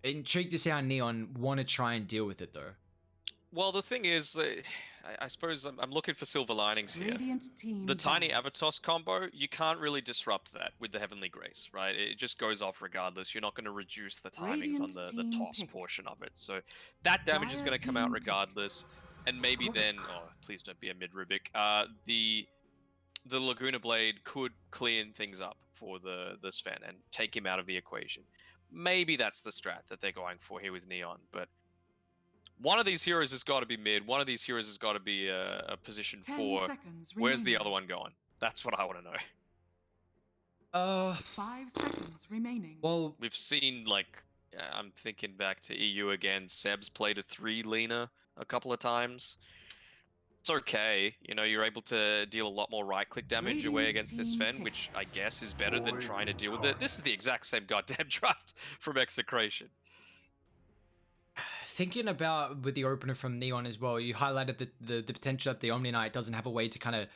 Intrigued to see how Neon want to try and deal with it though. Well, the thing is, I suppose I'm looking for silver linings here. Radiant team The tiny ban. Avatos combo, you can't really disrupt that with the Heavenly Grace, right? It just goes off regardless. You're not going to reduce the timings on Radiant the team toss pick. portion of it. So that damage is Dire going to come out team pick. regardless. And maybe then, oh, please don't be a mid Rubik. The Laguna Blade could clean things up for the Sven and take him out of the equation. Maybe that's the strat that they're going for here with Neon, but one of these heroes has got to be mid. One of these heroes has got to be a position 10 4. seconds Where's the remaining. other one going? That's what I want to know. 5 seconds remaining. Well, We've seen, like, I'm thinking back to EU again. Seb's played a 3 Lena a couple of times. It's okay. You know, you're able to deal a lot more right-click damage away Radiant against this team Sven, pick. which I guess is better than trying to deal with it. This is the exact same goddamn draft from Execration. thinking about with the opener from Neon as well, you highlighted the potential that the Omni Knight doesn't have a way to kind of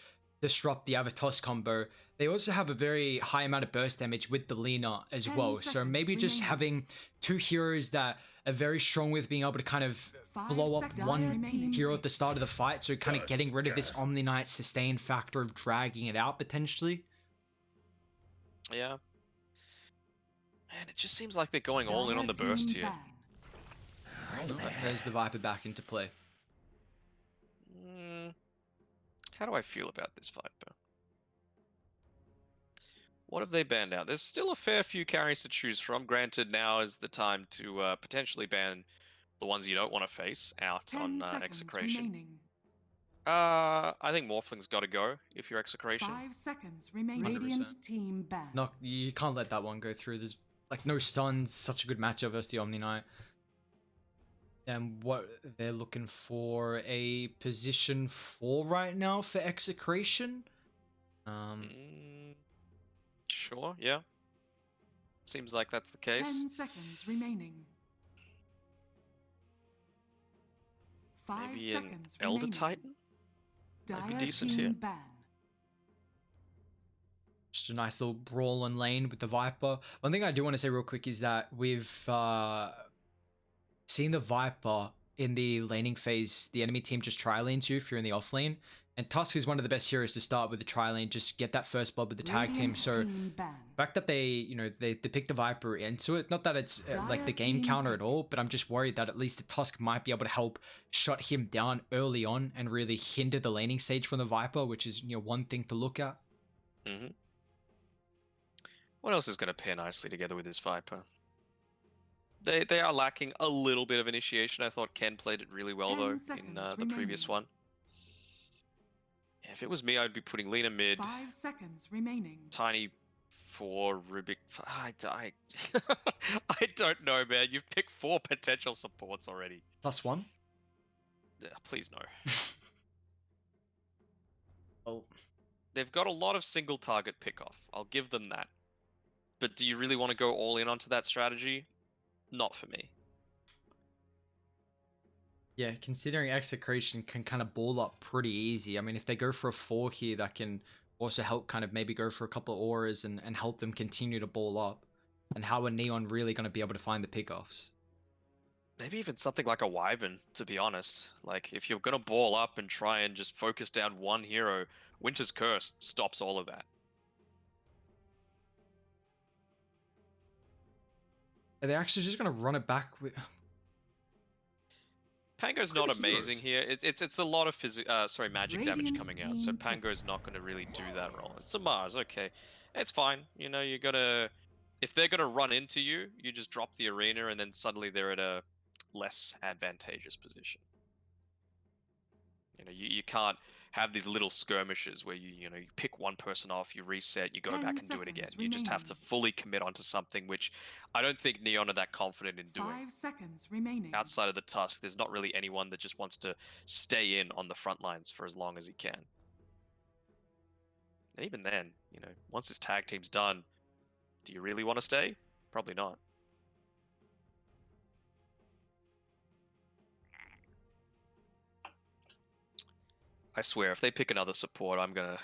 disrupt the Avatos combo. They also have a very high amount of burst damage with the Lena as 10 well. So seconds maybe just remaining. having two heroes that are very strong with being able to kind of 5 blow up seconds one remaining. hero at the start of the fight. So kind of getting rid of this Omni Knight sustain factor of dragging it out potentially. Yeah. Man, it just seems like they're going all in on the Dire burst team here. ban. That plays the Viper back into play. How do I feel about this Viper? What have they banned out? There's still a fair few carries to choose from. Granted, now is the time to potentially ban the ones you don't want to face out 10 on seconds Execration. remaining. I think Morphling's got to go if you're Execration. 5 seconds remaining. 100%. Radiant team ban. No, you can't let that one go through. There's like no stuns. Such a good matchup versus the Omni Knight. And what they're looking for a position 4 right now for Execration. Sure, yeah. Seems like that's the case. 10 seconds remaining. 5 Maybe an seconds Elder remaining. Titan? Might be Dire decent team here. ban. Just a nice little brawl and lane with the Viper. One thing I do want to say real quick is that we've seen the Viper in the laning phase, the enemy team just tri-lane too if you're in the off lane. And Tusk is one of the best heroes to start with the tri-lane, just get that first blood with the tag team. Radiant So team ban. the fact that they pick the Viper into it, not that it's like the game Dire counter team at all, but I'm just worried that at least the Tusk might be able to help shut him down early on and really hinder the laning stage from the Viper, which is, you know, one thing to look at. What else is going to pair nicely together with this Viper? They are lacking a little bit of initiation. I thought Ken played it really well 10 though in seconds the previous remaining. one. Yeah, if it was me, I'd be putting Lena mid, 5 seconds remaining. Tiny 4, Rubik. I don't know, man. You've picked 4 potential supports already. +1. Please no. Oh. They've got a lot of single target pickoff. I'll give them that. But do you really want to go all in onto that strategy? Not for me. Yeah, considering Execration can kind of ball up pretty easy. I mean, if they go for a 4 here, that can also help kind of maybe go for a couple of auras and help them continue to ball up. And how are Neon really going to be able to find the pickoffs? Maybe even something like a Wyvern, to be honest. Like, if you're going to ball up and try and just focus down one hero, Winter's Curse stops all of that. Are they actually just going to run it back with... Pango's not amazing here. It's a lot of magic damage Radiant coming out, so team Pango's not going to really do that role. It's a Mars, okay. It's fine. You know, you gotta... If they're going to run into you, you just drop the arena and then suddenly they're at a less advantageous position. You know, you can't have these little skirmishes where you pick one person off, you reset, you go 10 back and do it again. seconds You just have to remaining. fully commit onto something, which I don't think Neon are that confident in doing. 5 seconds remaining. Outside of the Tusk, there's not really anyone that just wants to stay in on the front lines for as long as he can. And even then, you know, once this tag team's done, do you really want to stay? Probably not. I swear, if they pick another support, I'm gonna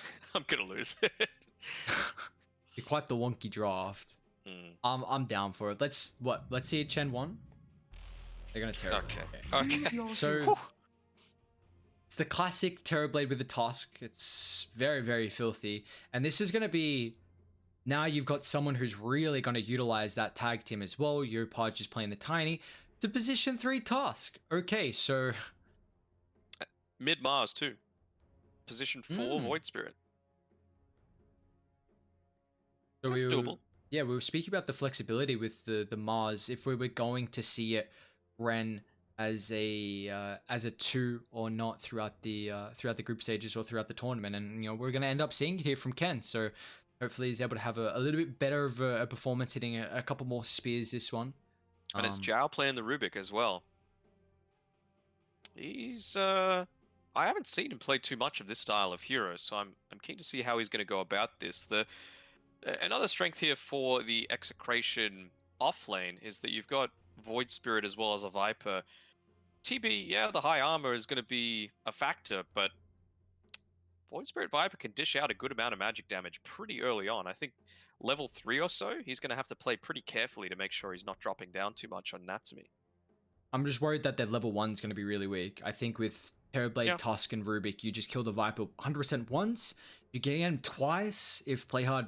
lose it. You're quite the wonky draft. I'm down for it. Let's see Chen 1. They're gonna tear. Okay. Choose Okay. your So hero. it's the classic Terrorblade with the Tusk. It's very, very filthy. And this is gonna be, now you've got someone who's really gonna utilize that tag team as well. Yopaj just playing the Tiny to position 3 Tusk. Okay, so Mid Mars too. Position 4 Void Spirit. So That's doable. Yeah, we were speaking about the flexibility with the Mars. If we were going to see it run as a 2 or not throughout the group stages or throughout the tournament, and we're going to end up seeing it here from Ken. So hopefully he's able to have a little bit better of a performance, hitting a couple more spears this one. And it's Zhao playing the Rubik as well. He's I haven't seen him play too much of this style of hero, so I'm keen to see how he's going to go about this. Another strength here for the Execration off lane is that you've got Void Spirit as well as a Viper. TB, yeah, the high armor is going to be a factor, but Void Spirit Viper can dish out a good amount of magic damage pretty early on. I think level 3 or so, he's going to have to play pretty carefully to make sure he's not dropping down too much on Natsumi. I'm just worried that their level 1 is going to be really weak. I think with Terrorblade, Tusk, and Rubik, you just kill the Viper 100% once. You get him twice if play hard.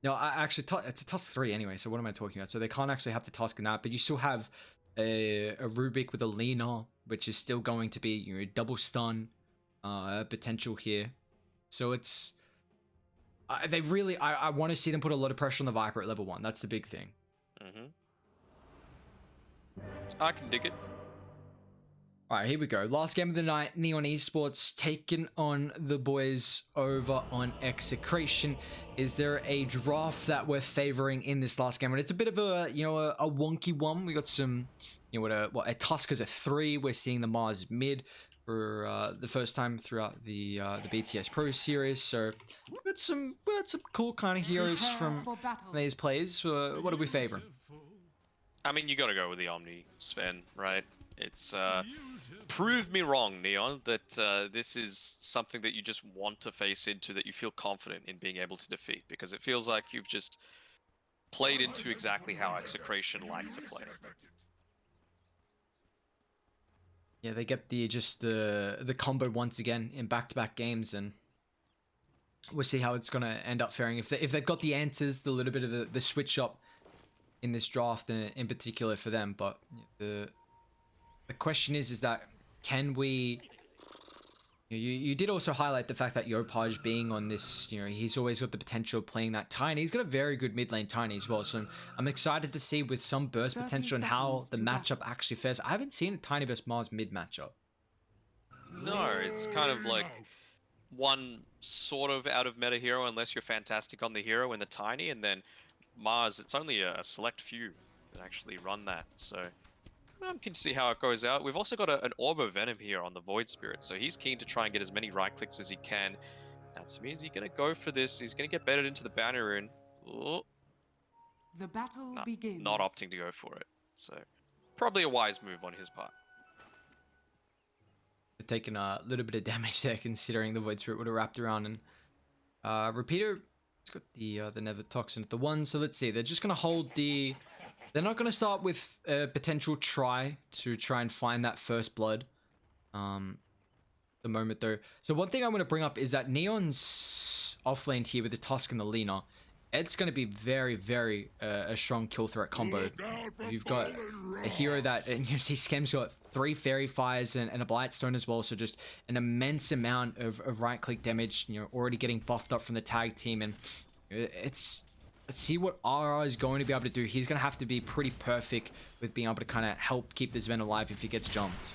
No, actually, it's a Tusk 3 anyway, so what am I talking about? So they can't actually have the Tusk in that, but you still have a Rubik with a Lina, which is still going to be double stun potential here. So it's... they really... I want to see them put a lot of pressure on the Viper at level 1. That's the big thing. I can dig it. Alright, here we go. Last game of the night, Neon Esports taking on the boys over on Execration. Is there a draft that we're favoring in this last game? And it's a bit of a, a wonky one. We got some, a Tusk as a 3. We're seeing the Mars mid for the first time throughout the BTS Pro series. So we got some cool kind of heroes from these players. What are we favoring? I mean, you got to go with the Omni, Sven, right? It's prove me wrong, Neon, that this is something that you just want to face into, that you feel confident in being able to defeat, because it feels like you've just played into exactly how Execration like to play. Yeah, they get the combo once again in back-to-back games, and we'll see how it's gonna end up faring. If they've got the answers, the little bit of the switch up in this draft in particular for them. But the question is that can we... You did also highlight the fact that Yopaj being on this, he's always got the potential of playing that Tiny. He's got a very good mid lane Tiny as well, so I'm excited to see with some burst potential and how the matchup actually fares. I haven't seen a Tiny vs Mars mid matchup. No, it's kind of like one sort of out of meta hero unless you're fantastic on the hero and the Tiny, and then Mars, it's only a select few that actually run that, so I'm keen to see how it goes out. We've also got an Orb of Venom here on the Void Spirit, so he's keen to try and get as many right clicks as he can. Natsumi, is he going to go for this? He's going to get baited into the banner rune. Oh. The battle begins. Not opting to go for it, so probably a wise move on his part. Taking a little bit of damage there, considering the Void Spirit would have wrapped around, and Repeater... It's got the Nether Toxin at the 1, so let's see. They're just going to hold the... They're not going to start with a potential try and find that first blood. The moment though. So one thing I'm going to bring up is that Neon's offlane here with the Tusk and the Lina. It's going to be very, very a strong kill threat combo. You've got a hero that, and you see Skem's got 3 Fairy Fires and a Blightstone as well, so just an immense amount of right click damage, already getting buffed up from the tag team, and let's see what RR is going to be able to do. He's going to have to be pretty perfect with being able to kind of help keep this Ven alive if he gets jumped.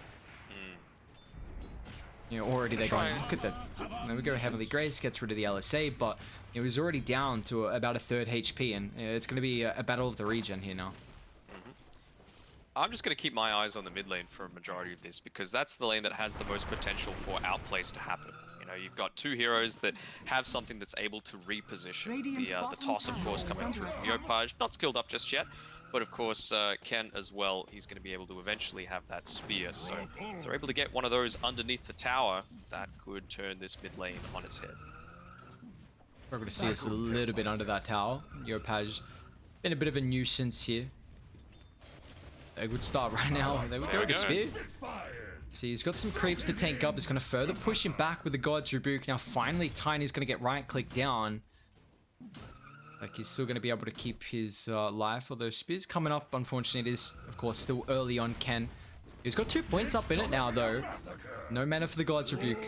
Already they're going, look at that. Then we go Heavenly Grace, gets rid of the LSA, but it was already down to about a 3rd HP, and it's going to be a battle of the regen here now. I'm just going to keep my eyes on the mid lane for a majority of this, because that's the lane that has the most potential for outplays to happen. You've got 2 heroes that have something that's able to reposition. The toss, of course, coming through from Yopaj, not skilled up just yet, but of course Ken as well, he's going to be able to eventually have that spear. So if they're able to get one of those underneath the tower, that could turn this mid lane on its head. We're going to see us a little bit under that tower. Yopaj been a bit of a nuisance here. A good start right now. There we go, the spear. See, he's got some creeps to tank up. It's going to further push him back with the God's Rebuke. Now, finally, Tiny's going to get right-click down. Like, he's still going to be able to keep his life. Although Spear's coming up, unfortunately, it is, of course, still early on Ken. He's got 2 points up in it now, though. No mana for the God's Rebuke.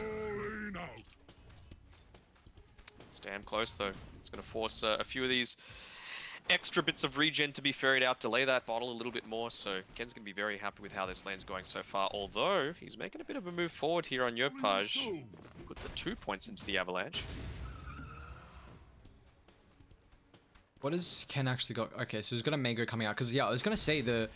It's damn close, though. It's going to force a few of these extra bits of regen to be ferried out, delay that bottle a little bit more, so Ken's going to be very happy with how this lane's going so far, although he's making a bit of a move forward here on Yopaj. Put the 2 points into the Avalanche. What has Ken actually got? Okay, so he's got a Mango coming out, because, yeah, I was going to say, the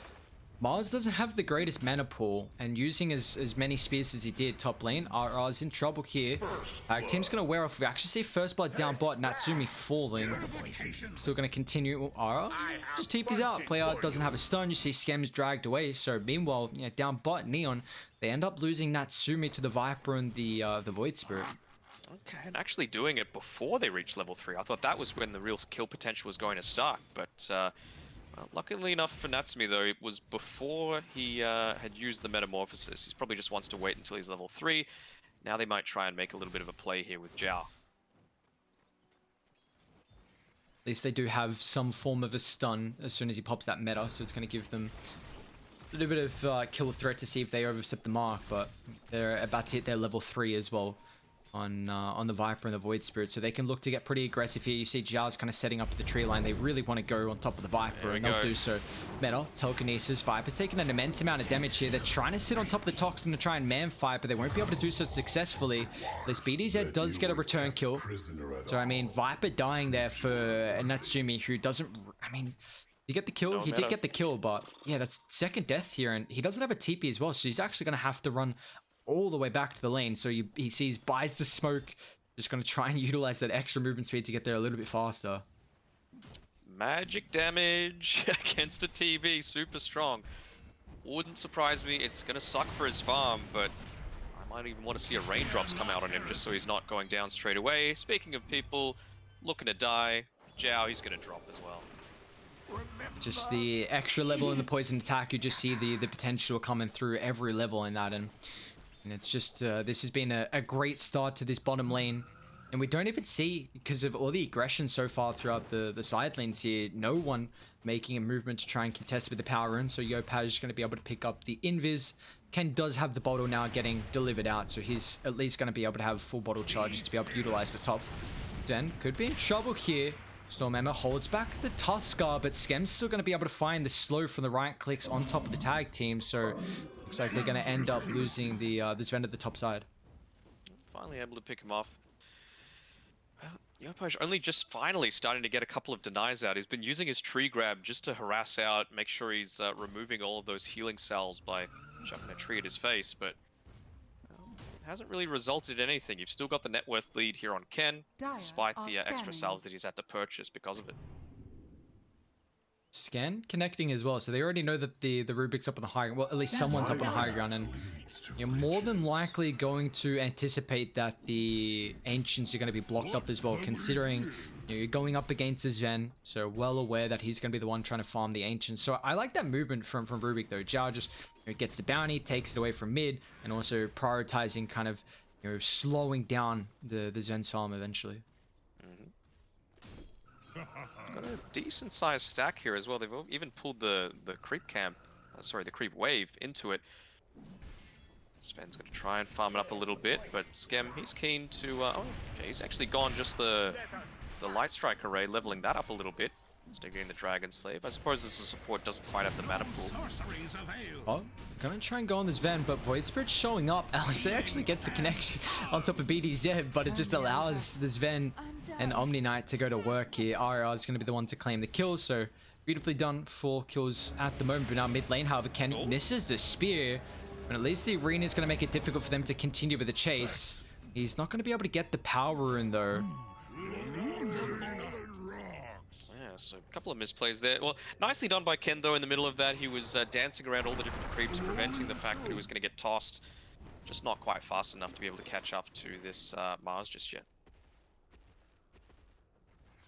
Mars doesn't have the greatest mana pool, and using as many spears as he did top lane, RR's in trouble here. Team's going to wear off. We actually see First Blood down bot, Natsumi falling. Still going to continue. RR just TP's out. Player doesn't have a stun. You see Skems dragged away. So meanwhile, you know, down bot, Neon, they end up losing Natsumi to the Viper and the Void Spirit. Okay, and actually doing it before they reach level 3. I thought that was when the real kill potential was going to start, but luckily enough for Natsumi, though, it was before he had used the Metamorphosis. He probably just wants to wait until he's level 3. Now they might try and make a little bit of a play here with Zhao. At least they do have some form of a stun as soon as he pops that meta, so it's going to give them a little bit of kill threat to see if they overstep the mark, but they're about to hit their level 3 as well on the Viper and the Void Spirit, so they can look to get pretty aggressive here. You see Zhao's kind of setting up the tree line. They really want to go on top of the Viper, and they'll do so. Meta, Telekinesis, Viper's taking an immense amount of damage here. They're trying to sit on top of the Toxin to try and man fight, but they won't be able to do so successfully. This BDZ does get a return kill. So, I mean, Viper dying there for Natsumi, who doesn't... I mean, he get the kill? No, he did get the kill, but yeah, that's second death here, and he doesn't have a TP as well, so he's actually going to have to run all the way back to the lane. So he sees, buys the smoke, just going to try and utilize that extra movement speed to get there a little bit faster. Magic damage against a TB, super strong. Wouldn't surprise me. It's going to suck for his farm, but I might even want to see a raindrops come out on him just so he's not going down straight away. Speaking of people looking to die, Zhao, he's going to drop as well. Just the extra level in the poison attack, you just see the potential coming through every level in that, and it's just this has been a great start to this bottom lane, and we don't even see, because of all the aggression so far throughout the side lanes here, no one making a movement to try and contest with the power rune. So Yopaj is going to be able to pick up the invis. Ken does have the bottle now getting delivered out, so he's at least going to be able to have full bottle charges to be able to utilize the top. Zen could be in trouble here. Stormhammer holds back the Tusker, but Skem's still going to be able to find the slow from the right clicks on top of the tag team, so looks like they're going to end up losing the this Zen at the top side. Finally able to pick him off. Yopaj only just finally starting to get a couple of denies out. He's been using his tree grab just to harass out, make sure he's removing all of those healing cells by chucking a tree at his face, but hasn't really resulted in anything. You've still got the net worth lead here on Ken, despite the extra salves that he's had to purchase because of it. Scan connecting as well, so they already know that the Rubik's up on the high ground. Well, at least someone's up on the high ground, and you're more than likely going to anticipate that the Ancients are going to be blocked up as well, considering you're going up against Zen, so well aware that he's going to be the one trying to farm the Ancients. So I like that movement from Rubik though. Zhao just gets the bounty, takes it away from mid, and also prioritizing kind of slowing down the Zen's farm eventually. Got a decent sized stack here as well. They've even pulled the creep camp, the creep wave into it. Sven's going to try and farm it up a little bit, but Skem, he's keen to... oh, he's actually gone just the light strike array, leveling that up a little bit. Still getting the Dragon Slave. I suppose as a support doesn't quite have the mana pool. Oh, gonna try and go on this Ven, but Void Spirit showing up. LSA actually gets the connection on top of BDZ, but it just allows this Ven and Omni Knight to go to work here. RR is gonna be the one to claim the kill, so beautifully done. 4 kills at the moment, but now mid lane, however, Ken misses the spear, and at least the arena is gonna make it difficult for them to continue with the chase. He's not gonna be able to get the power rune though. So a couple of misplays there. Well, nicely done by Ken though. In the middle of that, he was dancing around all the different creeps, preventing the fact that he was going to get tossed. Just not quite fast enough to be able to catch up to this Mars just yet.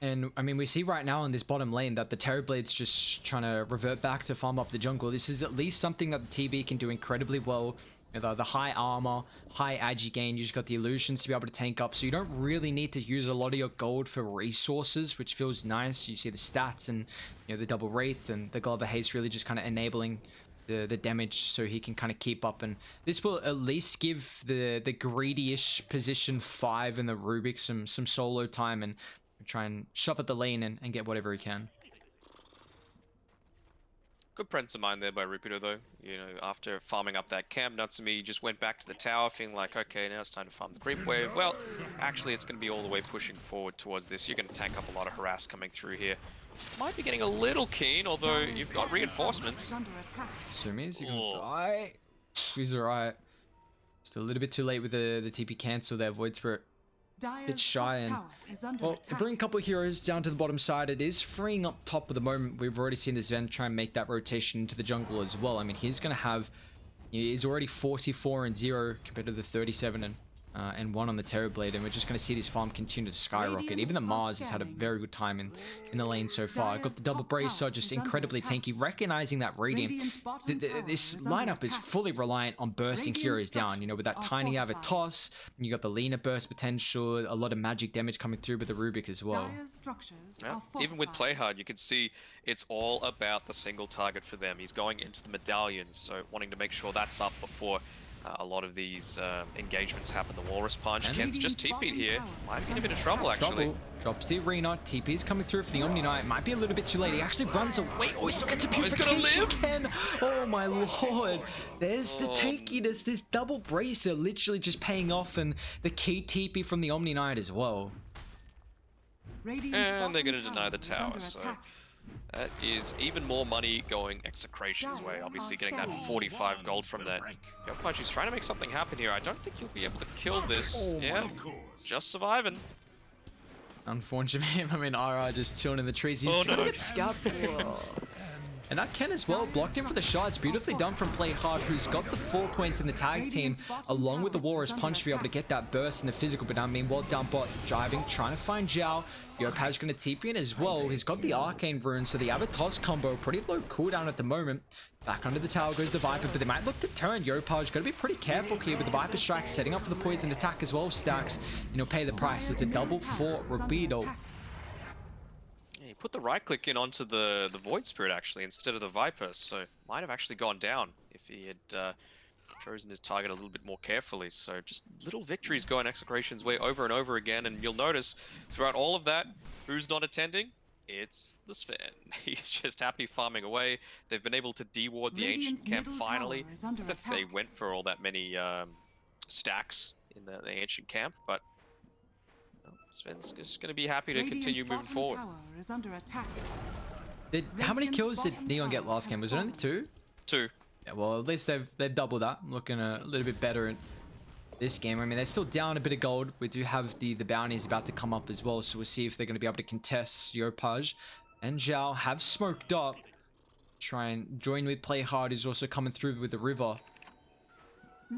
And I mean, we see right now in this bottom lane that the Terrorblade's just trying to revert back to farm up the jungle. This is at least something that the TB can do incredibly well. The high armor, high agi gain, you just got the illusions to be able to tank up, so you don't really need to use a lot of your gold for resources, which feels nice. You see the stats and the double wraith and the Glover Haste really just kind of enabling the damage so he can kind of keep up, and this will at least give the greedy-ish position 5 and the Rubik some solo time and try and shove at the lane and get whatever he can. Good presence of mind there by Rupido, though. After farming up that camp, Natsumi just went back to the tower, feeling like, okay, now it's time to farm the creep wave. Well, actually, it's going to be all the way pushing forward towards this. You're going to tank up a lot of harass coming through here. Might be getting a little keen, although you've got reinforcements. Natsumi, you're going to die. He's alright. Just a little bit too late with the TP cancel there, Void Spirit. It's shy, and well, to bring a couple of heroes down to the bottom side, it is freeing up top at the moment. We've already seen this Zen try and make that rotation into the jungle as well. I mean, he's going to have, he's already 44-0 compared to the 37 and 1 on the Terrorblade, and we're just going to see this farm continue to skyrocket. Even the Mars has had a very good time in the lane so far. Got the double bracer, just incredibly tanky. Recognizing that Radiant, this lineup is fully reliant on bursting heroes down. With that tiny Avatos, and you got the Lena burst potential, a lot of magic damage coming through with the Rubik as well. Yeah, even with Playhard, you can see it's all about the single target for them. He's going into the medallions, so wanting to make sure that's up before a lot of these engagements happen. The Walrus Punch. Ken's just TP'd here. Might be in a bit of trouble, actually. Drops the arena. TP's coming through for the Omni Knight. Might be a little bit too late. He actually runs away. Oh, he still gets a purification. He's gonna live. Ken. Oh my lord. There's the tankiness. This double bracer literally just paying off, and the key TP from the Omni Knight as well. And they're gonna deny the tower, so that is even more money going Execration's way. Obviously getting that 45 gold from that. Yopaj, he's trying to make something happen here. I don't think you'll be able to kill this. Yeah, just surviving. Unfortunately for him, I mean, RR just chilling in the trees. He's gonna get scalped. And that Ken as well, blocked him for the shot. It's beautifully done from Playhard, who's got the 4 points in the tag team, along with the Walrus Punch to be able to get that burst in the physical. But now, meanwhile, down bot, driving, trying to find Zhao. Yopaj going to TP in as well. He's got the Arcane Rune, so the Avatos combo, pretty low cooldown at the moment. Back under the tower goes the Viper, but they might look to turn. Yopaj got to be pretty careful here with the Viper Strike, setting up for the poison attack as well. Stacks, and he'll pay the price. It's a double for Rubido. He put the right click in onto the Void Spirit actually instead of the Viper, so might have actually gone down if he had chosen his target a little bit more carefully. So just little victories going Execration's way over and over again, and you'll notice throughout all of that, who's not attending? It's the Sven. He's just happy farming away. They've been able to deward the ancient camp finally. They went for all that many stacks in the ancient camp, but Sven's just going to be happy to continue moving forward. How many kills did Neon get last game? Was it only 2? 2. Yeah, well, at least they've doubled that. Looking a little bit better in this game. I mean, they're still down a bit of gold. We do have the bounties about to come up as well, so we'll see if they're going to be able to contest. Yopaj and Zhao have smoked up. Try and join with Playhard, who's also coming through with the river.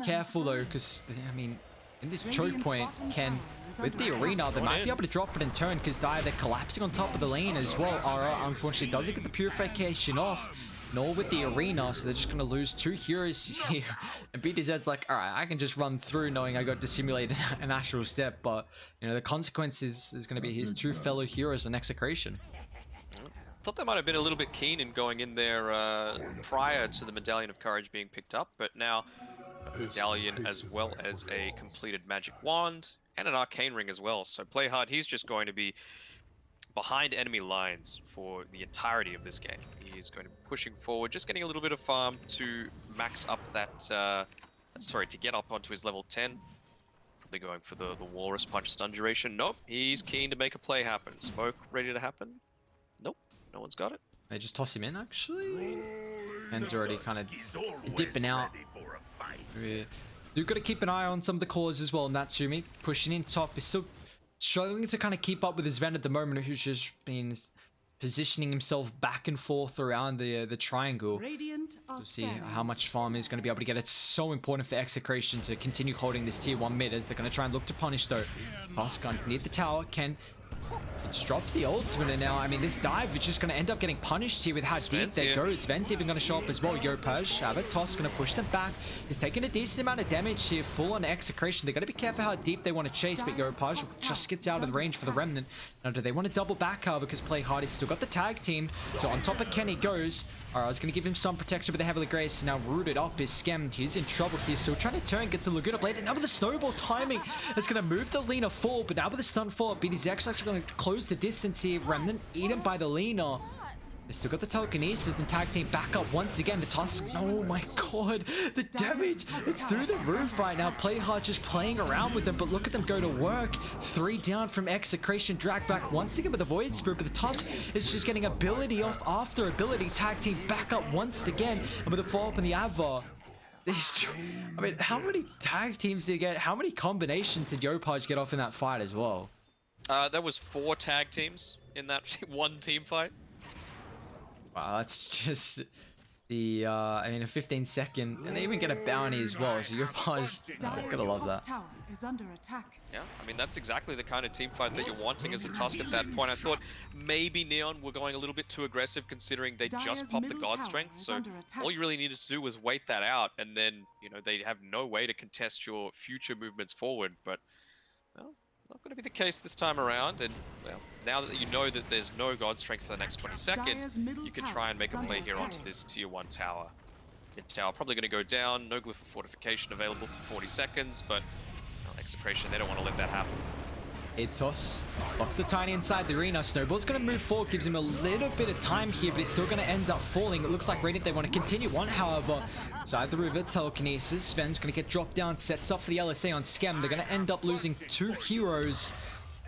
Careful though, because I mean, in this choke point, Ken, with the arena, they might be able to drop it in turn, because they're collapsing on top of the lane as well. RR unfortunately doesn't get the purification off, nor with the arena, so they're just going to lose 2 heroes here. And BTS's like, alright, I can just run through knowing I got to simulate an actual step, but the consequences is going to be his 2 fellow heroes on Execration. Thought they might have been a little bit keen in going in there prior to the Medallion of Courage being picked up, but now a medallion as well as a completed magic wand and an arcane ring as well. So Playhard, he's just going to be behind enemy lines for the entirety of this game. He's going to be pushing forward, just getting a little bit of farm to max up that, to get up onto his level 10. Probably going for the Walrus Punch stun duration. Nope, he's keen to make a play happen. Smoke ready to happen? Nope, no one's got it. They just toss him in, actually. Ken's already kind of dipping out. You've got to keep an eye on some of the cores as well. Natsumi pushing in top. He's still struggling to kind of keep up with his Ven at the moment, who's just been positioning himself back and forth around the triangle to see how much farm he's going to be able to get. It's so important for Execration to continue holding this tier 1 mid, as they're going to try and look to punish though. Pass gun near the tower. Ken Just drops the ultimate, and now, I mean, this dive is just going to end up getting punished here with how deep they go. Sven's even going to show up as well. Yopaj, Avatos going to push them back. He's taking a decent amount of damage here, full on Execration. They got to be careful how deep they want to chase, but Yopaj just gets out of the range for the Remnant. Now, do they want to double back, however, because Play Hard has still got the tag team. So on top of Kenny goes. Alright, I was going to give him some protection, but the Heavily Grace now rooted up is Schem. He's in trouble here, still trying to turn, gets the Laguna Blade, and now with the snowball timing, it's going to move the Lina forward, but now with the stun fall, BTS actually going to close the distance here. Remnant eaten by the Lina. They still got the telekinesis and tag team back up once again. The Tusks, oh my god, the damage, it's through the roof right now. Play Hard just playing around with them, but look at them go to work. 3 down from Execration, drag back once again with the Void Spirit, but the Tusk is just getting ability off after ability. Tag teams back up once again, and with the follow-up in the Ava. I mean, how many tag teams did he get? How many combinations did Yopaj get off in that fight as well? There was 4 tag teams in that one team fight. Wow, that's just the, I mean, a 15-second, and they even get a bounty as well, so Yopaj, gotta love that. Tower is under attack. Yeah, I mean, that's exactly the kind of team fight that you're wanting as a Tusk at that point. I thought maybe Neon were going a little bit too aggressive considering they just popped the God Strength, so all you really needed to do was wait that out, and then, you know, they have no way to contest your future movements forward, but, well, not going to be the case this time around, and well, now that you know that there's no God Strength for the next 20 seconds, you can try and make a play here onto this tier 1 tower. Mid tower probably going to go down, no glyph of fortification available for 40 seconds, but well, Execration, they don't want to let that happen. Itos blocks the Tiny inside the arena. Snowball's going to move forward, gives him a little bit of time here, but he's still going to end up falling. It looks like Radiant, they want to continue on, however. Side the river, telekinesis. Sven's going to get dropped down, sets up for the LSA on Schem. They're going to end up losing 2 heroes.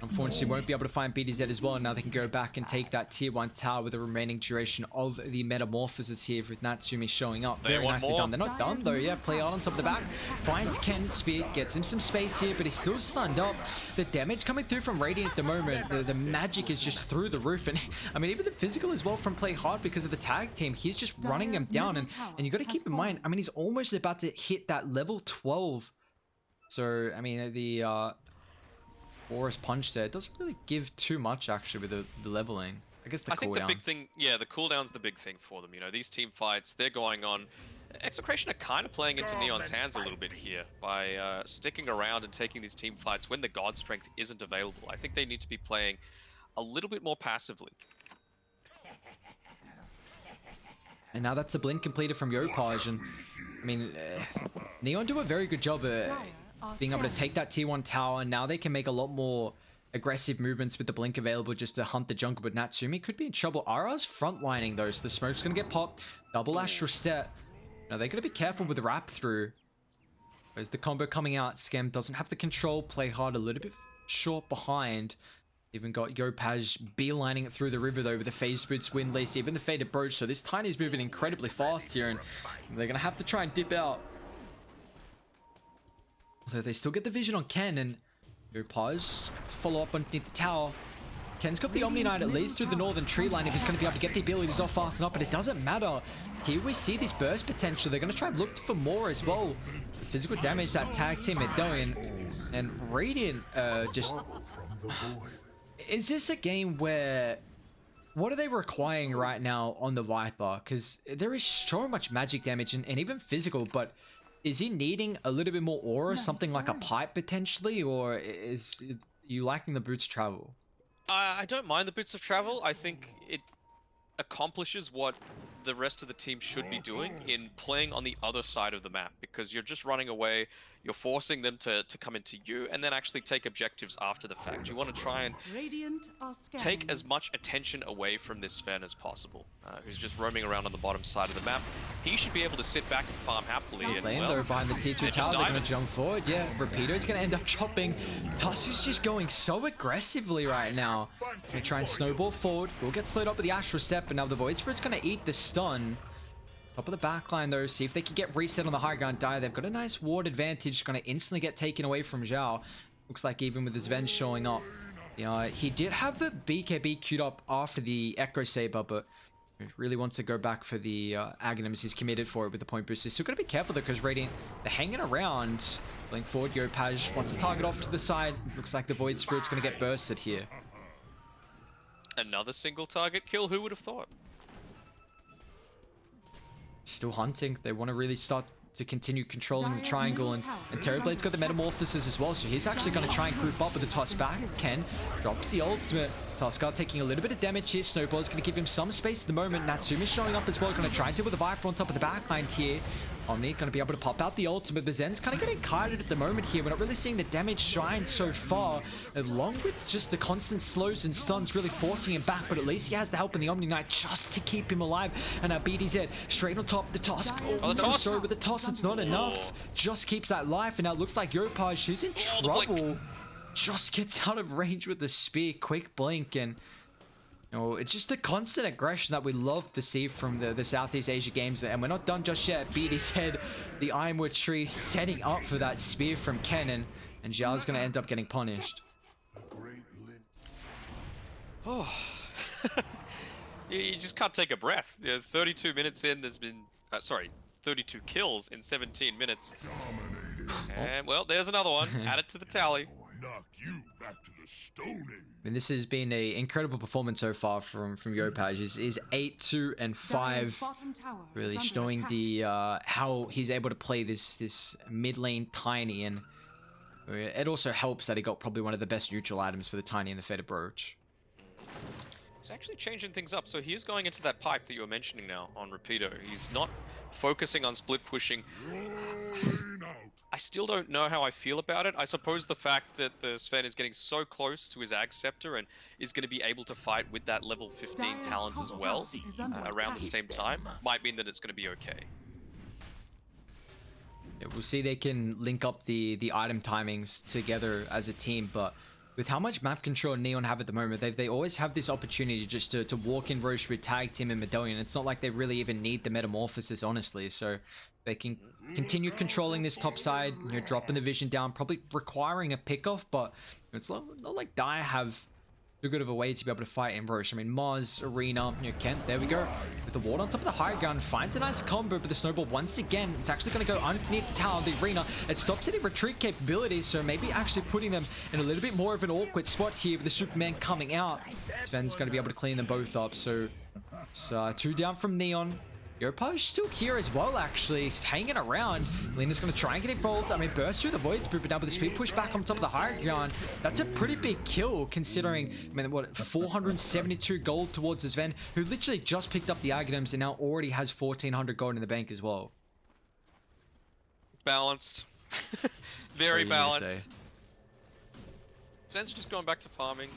Unfortunately, won't be able to find BTZ as well. Now they can go back and take that tier 1 tower with the remaining duration of the Metamorphosis here with Natsumi showing up. Very nicely done. They're not done though. Yeah, Play on top of the back. Finds Ken Spear, gets him some space here, but he's still stunned up. The damage coming through from Radiant at the moment, the magic is just through the roof. And I mean, even the physical as well from Play Hard because of the tag team. He's just running him down. And you got to keep in mind, I mean, he's almost about to hit that level 12. So, I mean, the Boris punch there, it doesn't really give too much actually with the leveling. I guess the cooldown. I think the big thing, yeah, the cooldown's the big thing for them. You know, these team fights, they're going on. Execration are kind of playing into Neon's hands a little bit here by sticking around and taking these team fights when the God Strength isn't available. I think they need to be playing a little bit more passively. And now that's the blink completed from Yopaj, and I mean, Neon do a very good job at being able to take that tier 1 tower, and now they can make a lot more aggressive movements with the blink available just to hunt the jungle, but Natsumi could be in trouble. Ara's frontlining though, so the smoke's gonna get popped. Double Astral Step. Now they gotta be careful with the wrap through. There's the combo coming out. Schem doesn't have the control. Play Hard a little bit short behind. Even got Yopaj beelining it through the river though with the Phase Boots, Windlace, even the Faded Brooch. So this Tiny's moving incredibly fast here, and they're gonna have to try and dip out. Although they still get the vision on Ken, and Yopaj, let's follow up underneath the tower. Ken's got the Omni Knight at least through the northern tree line if he's going to be able to get the abilities off fast enough, but it doesn't matter. Here we see this burst potential. They're going to try and look for more as well. The physical damage that tag team are doing, and Radiant just... Is this a game where... What are they requiring right now on the Viper? Because there is so much magic damage and even physical, but... Is he needing a little bit more aura, something like a pipe potentially, or is you lacking the boots of travel? I don't mind the boots of travel. I think it accomplishes what the rest of the team should be doing in playing on the other side of the map, because you're just running away, you're forcing them to come into you, and then actually take objectives after the fact. You want to try and take as much attention away from this Sven as possible, who's just roaming around on the bottom side of the map. He should be able to sit back and farm happily. And, well, behind the T2 tower, they're going to jump forward. Yeah, Rapido's going to end up chopping. Tusk is just going so aggressively right now. They try and snowball forward. We'll get slowed up with the Astral Step, and now the Void Spirit's going to eat the stun. Top of the backline though, see if they can get reset on the high ground die. They've got a nice ward advantage, going to instantly get taken away from Zhao. Looks like even with his Ven showing up, you know, he did have the BKB queued up after the Echo Saber, but he really wants to go back for the Aghanims. He's committed for it with the point boost. He's still got to be careful though, because Radiant, they're hanging around. Going forward, Yopaj wants to target off to the side. Looks like the Void Spirit's going to get bursted here. Another single target kill, who would have thought? Still hunting. They want to really start to continue controlling the Dire's triangle, middle and tower is Terrorblade's got the under metamorphosis as well, so he's actually going to try and group up with the toss back. Ken drops the ultimate. Tuskar taking a little bit of damage here. Snowball's going to give him some space at the moment. Natsumi's showing up as well, going to try and deal with the Viper on top of the backline here. Omni going to be able to pop out the ultimate, but Zen's kind of getting kited at the moment here. We're not really seeing the damage shine so far, along with just the constant slows and stuns really forcing him back, but at least he has the help in the Omni Knight just to keep him alive. And now BDZ straight on top, the Tusk. Oh, the toss! Sorry, with the toss, it's not enough. Just keeps that life, and now it looks like Yopaj, she's in the blink. trouble. Just gets out of range with the spear, quick blink, and it's just the constant aggression that we love to see from the Southeast Asia games, and we're not done just yet. BD's head, the Ironwood tree, setting up for that spear from Ken, and Zhao's going to end up getting punished. Oh, you just can't take a breath. 32 minutes in, there's been 32 kills in 17 minutes, and well, there's another one. Add it to the tally. Knock you back to the stoning. I mean, this has been an incredible performance so far from Yopaj. Is 8-2 and 5, really showing the how he's able to play this mid lane Tiny, and it also helps that he got probably one of the best neutral items for the Tiny and the Fed approach. He's actually changing things up, so he is going into that pipe that you were mentioning now on Rapido. He's not focusing on split pushing. I still don't know how I feel about it. I suppose the fact that the Sven is getting so close to his Ag Scepter and is going to be able to fight with that level 15 talents as well around the same time might mean that it's going to be okay. Yeah, we'll see they can link up the item timings together as a team, but with how much map control Neon have at the moment, they always have this opportunity just to walk in Roche with Tag Team and Medallion. It's not like they really even need the Metamorphosis, honestly, so they can continue controlling this top side, dropping the vision down, probably requiring a pickoff, but it's not like Dire have too good of a way to be able to fight in Roche. I mean, Mars, Arena, Kent, there we go. With the ward on top of the high ground, finds a nice combo, but the snowball once again, it's actually going to go underneath the tower of the Arena. It stops any retreat capability, so maybe actually putting them in a little bit more of an awkward spot here with the Superman coming out. Sven's going to be able to clean them both up, so it's 2 down from Neon. Yopaj still here as well, actually. He's hanging around. Lena's going to try and get involved. I mean, burst through the void spirit, but now with the speed push back on top of the high ground, that's a pretty big kill, considering, I mean, what, 472 gold towards Sven, who literally just picked up the items and now already has 1,400 gold in the bank as well. Balanced. Very balanced. Sven's just going back to farming.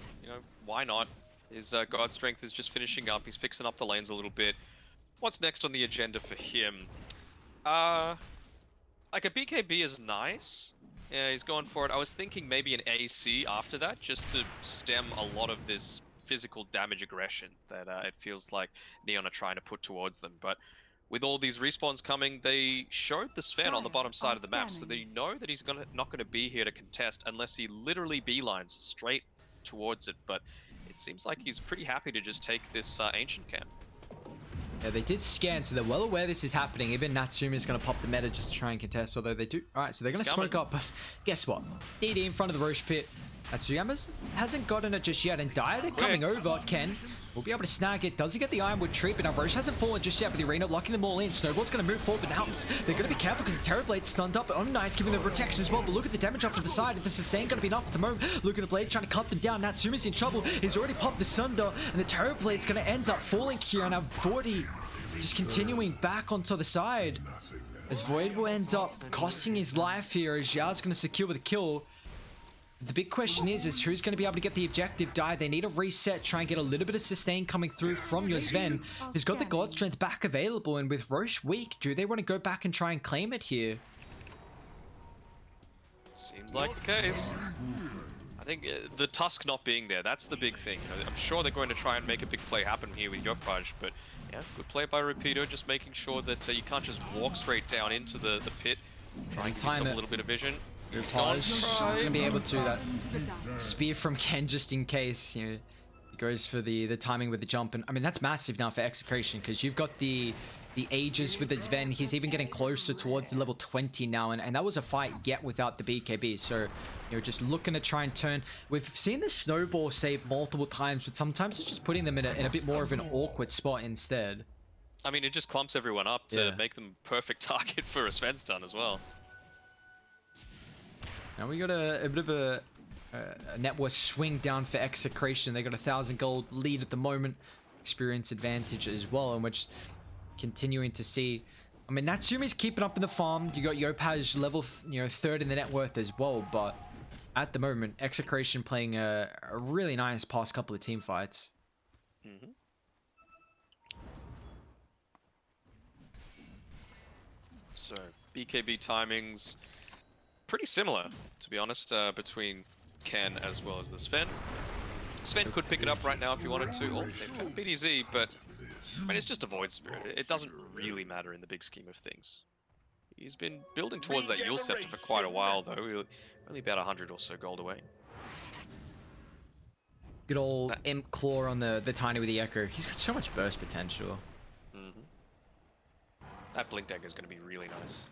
Why not? His God Strength is just finishing up. He's fixing up the lanes a little bit. What's next on the agenda for him? Like a BKB is nice. Yeah, he's going for it. I was thinking maybe an AC after that, just to stem a lot of this physical damage aggression that it feels like Neon are trying to put towards them. But with all these respawns coming, they showed the Sven on the bottom side of the map, so they know that he's not going to be here to contest unless he literally beelines straight towards it. But it seems like he's pretty happy to just take this Ancient Camp. Yeah, they did scan, so they're well aware this is happening. Even Natsumi is going to pop the meta just to try and contest, although they do. Alright, so they're going to smoke up, but guess what? DD in front of the Roche pit. Natsuyama hasn't gotten it just yet, and Dire, they're coming over. Ken will be able to snag it. Does he get the Ironwood tree? But now Roche hasn't fallen just yet with the Arena, locking them all in. Snowball's going to move forward, but now they're going to be careful because the Terrorblade's stunned up. On Knight's giving them protection as well, but look at the damage off to the side. Is the sustain going to be enough at the moment? Look at the Blade trying to cut them down. Natsumi's in trouble. He's already popped the Sunder, and the Terrorblade's going to end up falling here, and now 40 just continuing back onto the side, as Void will end up costing his life here, as Zhao's going to secure the kill. The big question is who's going to be able to get the objective die. They need a reset, try and get a little bit of sustain coming through from your Sven, who's got the God Strength back available, and with Roche weak, do they want to go back and try and claim it here? Seems like the case. I think the Tusk not being there, that's the big thing. I'm sure they're going to try and make a big play happen here with Yopaj, but yeah, good play by Rapido, just making sure that you can't just walk straight down into the pit. Try and give yourself a little bit of vision. He's going to be able to that spear from Ken just in case. He goes for the timing with the jump, and I mean that's massive now for Execration, because you've got the the ages with his Ven. He's even getting closer towards the level 20 now, and that was a fight yet without the BKB. So, you know, just looking to try and turn. We've seen the snowball save multiple times, but sometimes it's just putting them in a bit more of an awkward spot instead. I mean, it just clumps everyone up to make them perfect target for a Sven stun as well. Now we got a bit of a net worth swing down for Execration. They got 1,000 gold lead at the moment. Experience advantage as well, and we're just continuing to see. I mean, Natsumi's keeping up in the farm. You got Yopaj level, you know, 3rd in the net worth as well. But at the moment, Execration playing a really nice past couple of team fights. Mm-hmm. So BKB timings pretty similar, to be honest, between Ken as well as the Sven. Sven could pick it up right now if he wanted to. Oh, they found BDZ, but I mean, it's just a Void Spirit. It doesn't really matter in the big scheme of things. He's been building towards that Yule Scepter for quite a while, though. We're only about 100 or so gold away. Good old Imp Claw on the Tiny with the Echo. He's got so much burst potential. Mm-hmm. That Blink Dagger is going to be really nice.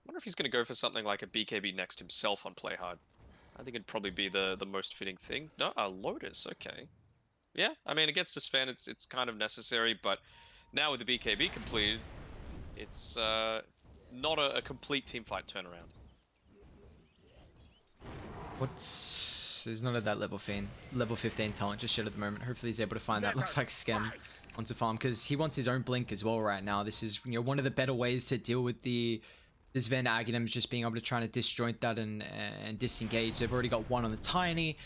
I wonder if he's going to go for something like a BKB next himself on Play Hard. I think it'd probably be the most fitting thing. No, Lotus, okay. Yeah, I mean, against this fan, it's kind of necessary, but now with the BKB completed, it's not a complete teamfight turnaround. There's none of that level 15 talent just yet at the moment. Hopefully he's able to find that. Looks like Schem onto farm, because he wants his own blink as well right now. This is, you know, one of the better ways to deal with this Ven Aghanim, is just being able to try to disjoint that and disengage. They've already got one on the Tiny,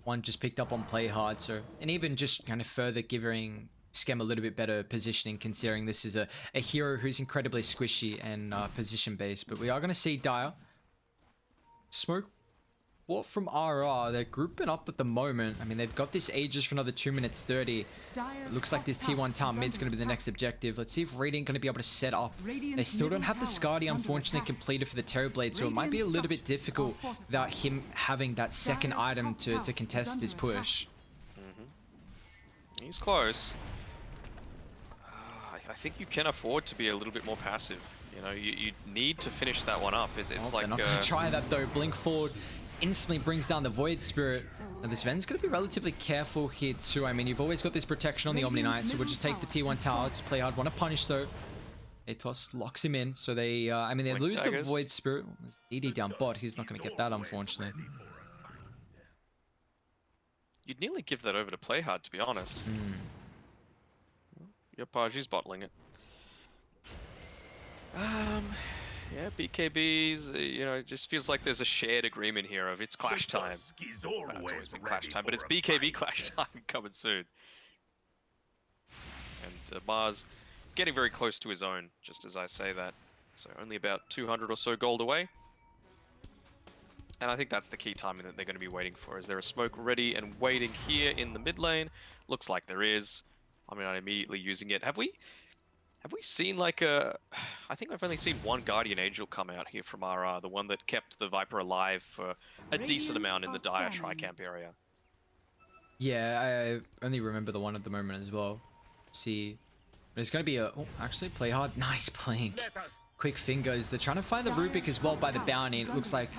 one just picked up on Play Hard, so, and even just kind of further giving Schem a little bit better positioning, considering this is a hero who's incredibly squishy and position based. But we are going to see Dire smoke bought from RR. They're grouping up at the moment. I mean, they've got this Aegis for another 2 minutes 30. It looks like this T1 town mid's going to be the next objective. Let's see if Radiant going to be able to set up. They still don't have the Skadi, unfortunately, completed for the Terrorblade, so it might be a little bit difficult without him having that second item to contest this push. Mm-hmm. He's close. I think you can afford to be a little bit more passive. You know, you need to finish that one up. It's like they're not going to try that though. Blink forward instantly brings down the Void Spirit. Now this Ven's going to be relatively careful here too. I mean, you've always got this protection on the Omni Knight, so we'll just take the T1 tower. Just Play Hard, want to punish though. Atos locks him in, so they, I mean, they lose the Void Spirit. DD down bot, he's not going to get that, unfortunately. You'd nearly give that over to Play Hard, to be honest. Yopaji's bottling it. Yeah, BKBs, you know, it just feels like there's a shared agreement here of it's clash time. It's always been clash time, but it's BKB clash time coming soon. And Mars getting very close to his own, just as I say that. So only about 200 or so gold away. And I think that's the key timing that they're going to be waiting for. Is there a smoke ready and waiting here in the mid lane? Looks like there is. I mean, I'm immediately using it. Have we seen like a... I think I've only seen one Guardian Angel come out here from RR, the one that kept the Viper alive for a decent amount in the Dire Tri-Camp area. Yeah, I only remember the one at the moment as well. See, there's going to be a... Oh, actually, Play Hard. Nice playing. Quick fingers. They're trying to find the Rubik as well by the bounty. It looks like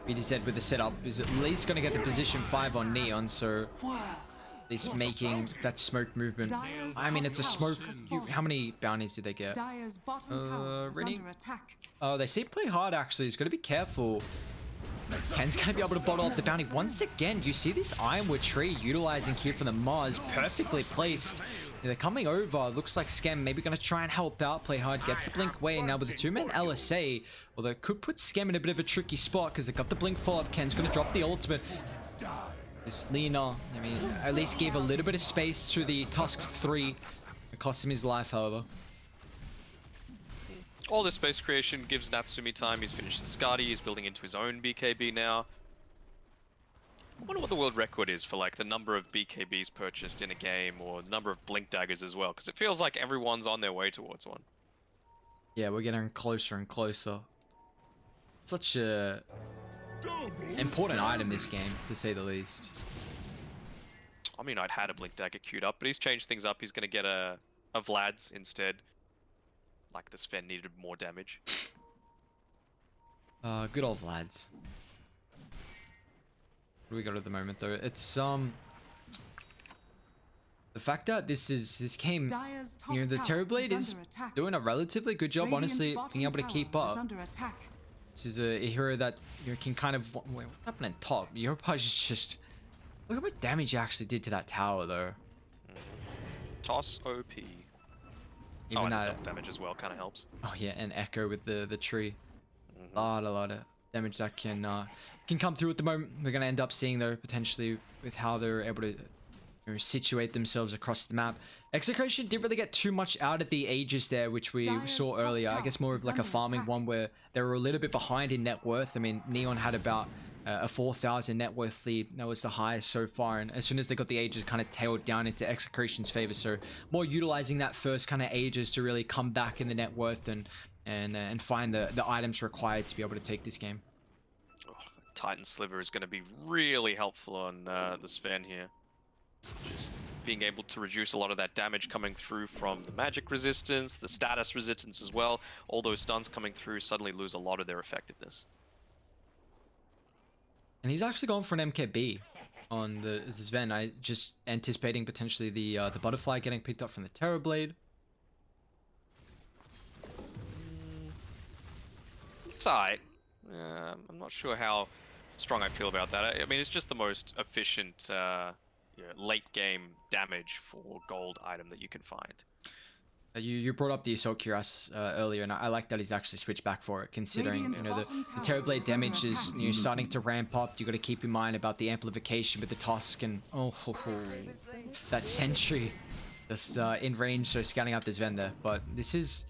BTS with the setup is at least going to get the position 5 on Neon, so... He's making that smoke movement. I mean, it's a smoke. How many bounties did they get? Ready? Oh, they say Play Hard, actually. He's got to be careful. Ken's going to be able to bottle up the bounty. Once again, you see this Ironwood tree utilizing here from the Mars. Perfectly placed. They're coming over. Looks like Schem maybe going to try and help out. Play Hard gets the blink away. Now with the 2-man LSA, although it could put Schem in a bit of a tricky spot because they got the blink follow-up. Ken's going to drop the ultimate. This Lina, I mean, at least gave a little bit of space to the Tusk 3. It cost him his life, however. All this space creation gives Natsumi time. He's finished the Skadi. He's building into his own BKB now. I wonder what the world record is for like the number of BKBs purchased in a game, or the number of blink daggers as well, because it feels like everyone's on their way towards one. Yeah, we're getting closer and closer. Such a... important item this game, to say the least. I mean, I'd had a Blink Dagger queued up, but he's changed things up. He's going to get a Vlad's instead. like the Sven needed more damage. Good old lads. What do we got at the moment though? It's the fact that this game, Dyer's top you know, the tower Terrorblade is under attack. doing a relatively good job, Radiant's honestly, bottom being able to tower keep is up. under attack. This is a hero that you know, can kind of wait, what happened in top? Europa is just look how much damage he actually did to that tower though. Toss OP. Even and that, double damage as well kind of helps. oh yeah, and Echo with the tree. Mhm. A lot of damage that can come through at the moment. We're gonna end up seeing though potentially with how they're able to you know, situate themselves across the map. Execration didn't really get too much out of the Aegis there, which we Dyer's saw top earlier. I tower guess more of is like a under farming attack. one where they were a little bit behind in net worth. I mean, Neon had about a 4,000 net worth lead. That was the highest so far, and as soon as they got the Aegis, kind of tailed down into Execration's favor. So more utilizing that first kind of Aegis to really come back in the net worth and find the items required to be able to take this game. Oh, Titan Sliver is going to be really helpful on the Sven here. Just being able to reduce a lot of that damage coming through from the magic resistance, the status resistance as well. All those stuns coming through suddenly lose a lot of their effectiveness. And he's actually gone for an MKB on the Sven. I just anticipating potentially the butterfly getting picked up from the Terrorblade. It's alright. I'm not sure how strong I feel about that. I mean, it's just the most efficient late game damage for gold item that you can find. You brought up the Assault Cuirass earlier, and I like that he's actually switched back for it, considering Radiant's you know bottom the tower Terrorblade is under damage is attack. you know, starting to ramp up. You got to keep in mind about the amplification with the Tusk and that Sentry just in range, so scanning out this vendor. But this is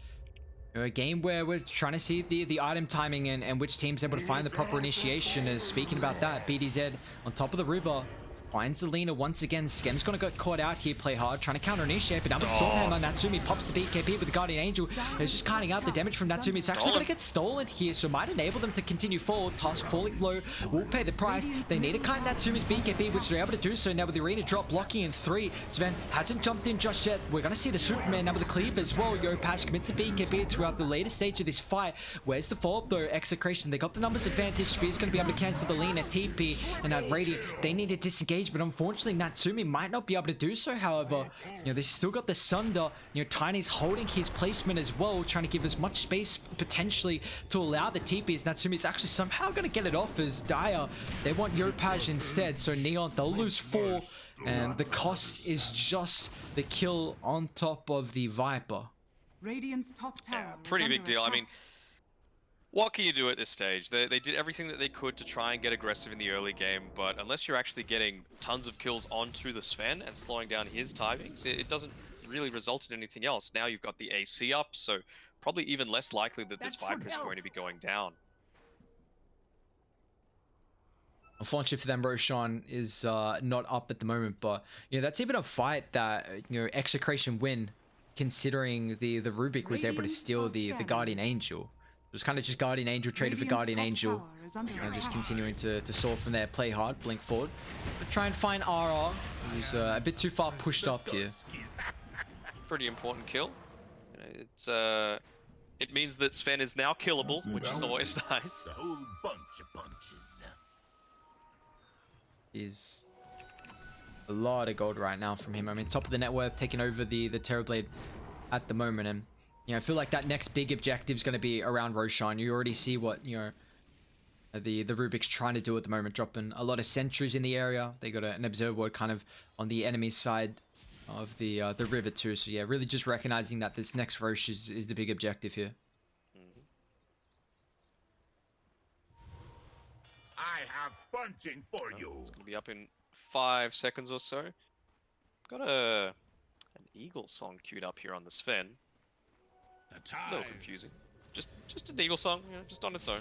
you know, a game where we're trying to see the item timing and which team's able to find the proper initiation. As speaking about that, BDZ on top of the river. Finds the Lina once again. Skem's gonna get caught out here, play hard, trying to counter initiate, but now with Stormhammer, Natsumi pops the BKB with the Guardian Angel. It's just cutting out the damage from Natsumi. It's actually gonna get stolen here, so might enable them to continue forward. Tusk falling low, will pay the price. They need to kite Natsumi's BKB, which they're able to do so now with the arena drop blocking in 3. Sven hasn't jumped in just yet. We're gonna see the Superman now with the cleave as well. Yopash commits a BKB throughout the later stage of this fight. Where's the follow-up though? Execration, they got the numbers advantage. Spear's gonna be able to cancel the Lina, TP, and Radiant. They need to disengage, but unfortunately Natsumi might not be able to do so. However, you know, they still got the Sunder. You know, Tiny's holding his placement as well, trying to give as much space potentially to allow the TP, as Natsumi's actually somehow going to get it off as Dyer. They want Yopaj instead, so Neon, they'll lose 4, and the cost is just the kill on top of the Viper. Radiant's top tower Yeah, is pretty under big deal. I attack. mean, what can you do at this stage? They did everything that they could to try and get aggressive in the early game, but unless you're actually getting tons of kills onto the Sven and slowing down his timings, it doesn't really result in anything else. Now you've got the AC up, so probably even less likely that this Viper is going to be going down. Unfortunately for them, Roshan is not up at the moment, but you know, that's even a fight that you know Execration win, considering the Rubik was able to Radiant steal are the scanning. Guardian Angel. It was kind of just Guardian Angel traded for Radiant's Guardian top Angel, tower is under and just attack. continuing to soar from there, play hard, blink forward, but try and find RR, who's a bit too far pushed up here. Pretty important kill. It's it means that Sven is now killable, which is always nice. The whole bunch of punches. Is a lot of gold right now from him. I mean, top of the net worth, taking over the Terrorblade at the moment, and you know, I feel like that next big objective is going to be around Roshan. You already see what you know the Rubik's trying to do at the moment, dropping a lot of sentries in the area. They got an observer ward kind of on the enemy side of the river too. So yeah, really just recognizing that this next Rosh is the big objective here. I have punching for you. It's going to be up in 5 seconds or so. Got an Eagle song queued up here on the Sven. The A little time. confusing. Just an Eagle song, you know, just on its own.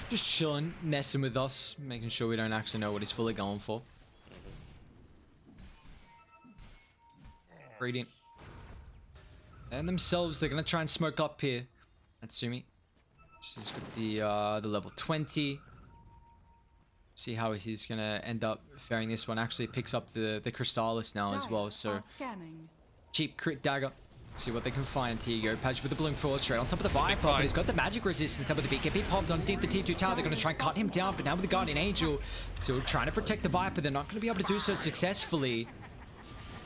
Just chilling, messing with us, making sure we don't actually know what he's fully going for. Radiant. And themselves, they're gonna try and smoke up here. Natsumi. She's got the level 20. See how he's gonna end up faring this one. Actually picks up the Crystallis now as well. Dire So are scanning. cheap crit dagger. See what they can find here. Yopaj with the balloon forward straight on top of the It's a big Viper, but fight. he's got the magic resistance up with the BKB popped underneath the T2 tower. They're going to try and cut him down, but now with the Guardian Angel, still trying to protect the Viper. They're not going to be able to do so successfully.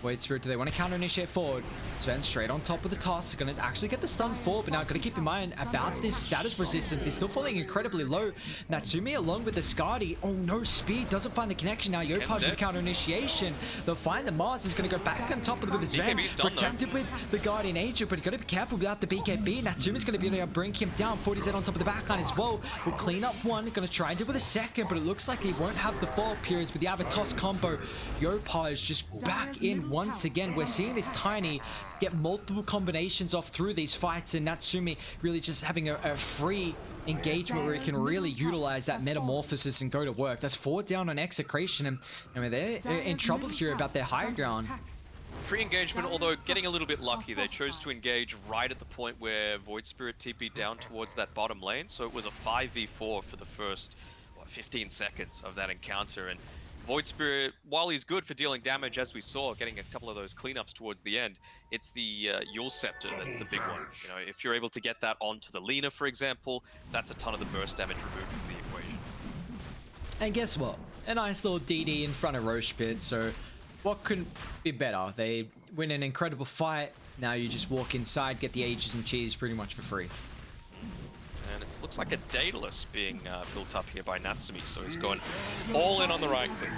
Wait, Spirit, do they want to counter-initiate forward? Sven straight on top of the toss. Going to actually get the stun forward, but now got to keep in mind about this status resistance. He's still falling incredibly low. Natsumi along with the Skadi. Oh no, speed doesn't find the connection now. Yopaj with counter-initiation. They'll find the Mars. Is going to go back on top of it with his Sven. BKB's done, Protected with the Guardian Angel, but you got to be careful without the BKB. Natsumi's going to be able to bring him down. 40Z on top of the backline as well. Will clean up one. Going to try and do it with a second, but it looks like he won't have the fall periods with the Avatos combo. Yopaj just back in once again. We're seeing this Tiny get multiple combinations off through these fights, and Natsumi really just having a free engagement where he can really utilize that metamorphosis and go to work. That's 4 down on Execration, and I mean they're in trouble here about their high ground. Free engagement, although getting a little bit lucky. They chose to engage right at the point where Void Spirit TP'd down towards that bottom lane, so it was a 5v4 for the first 15 seconds of that encounter. And Void Spirit, while he's good for dealing damage, as we saw, getting a couple of those cleanups towards the end, it's the Yule Scepter that's the big one. You know, if you're able to get that onto the Lina, for example, that's a ton of the burst damage removed from the equation. And guess what? A nice little DD in front of Roche Pit, so what couldn't be better? They win an incredible fight. Now you just walk inside, get the Ages and Cheese pretty much for free. And it looks like a Daedalus being built up here by Natsumi, so he's going all in on the right thing.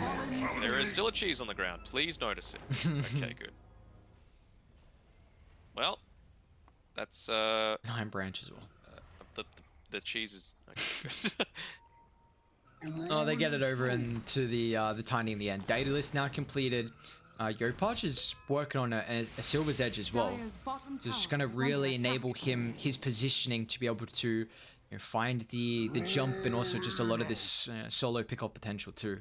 There is still a cheese on the ground. Please notice it. Okay, good. Well, that's 9 branch as well. the cheese is okay, good. Oh, they get it over into the Tiny in the end. Daedalus now completed. Yopaj is working on a Silver's Edge as well. Just going to really enable him, his positioning to be able to find the jump, and also just a lot of this solo pick-up potential too.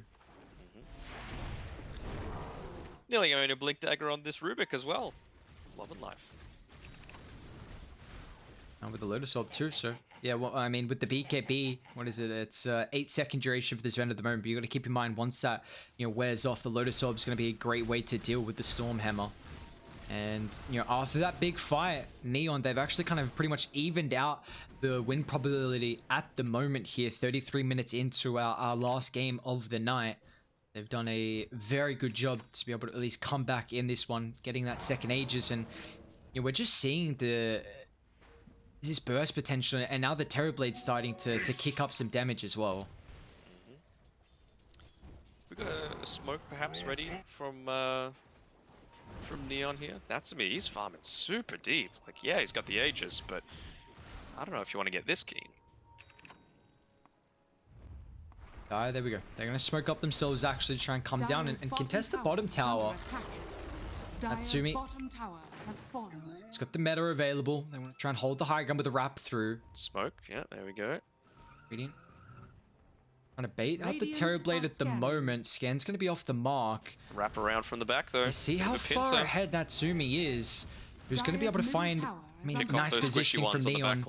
Nearly going to Blink Dagger on this Rubik as well. Love and life. And with the Lotus Orb too, so yeah, well, I mean, with the BKB, what is it? It's 8-second duration for this event at the moment, but you got to keep in mind once that wears off, the Lotus Orb is going to be a great way to deal with the Storm Hammer. And after that big fight, Neon, they've actually kind of pretty much evened out the win probability at the moment here. 33 minutes into our last game of the night. They've done a very good job to be able to at least come back in this one, getting that second Aegis, and we're just seeing this burst potential, and now the Terrorblade's starting to kick up some damage as well. We got a smoke perhaps ready from Neon here. Natsumi, he's farming super deep. Like, yeah, he's got the Aegis, but I don't know if you want to get this keen. There we go. They're going to smoke up themselves, actually try and come down and contest the bottom tower. Natsumi. It's got the meta available. They want to try and hold the high ground with a wrap through. Smoke, yeah, there we go. Radiant. Trying to bait out the Terrorblade at the moment. Scan's going to be off the mark. Wrap around from the back though. You see how far ahead Natsumi is. Who's going to be able to find, I mean, nice positioning from Neon.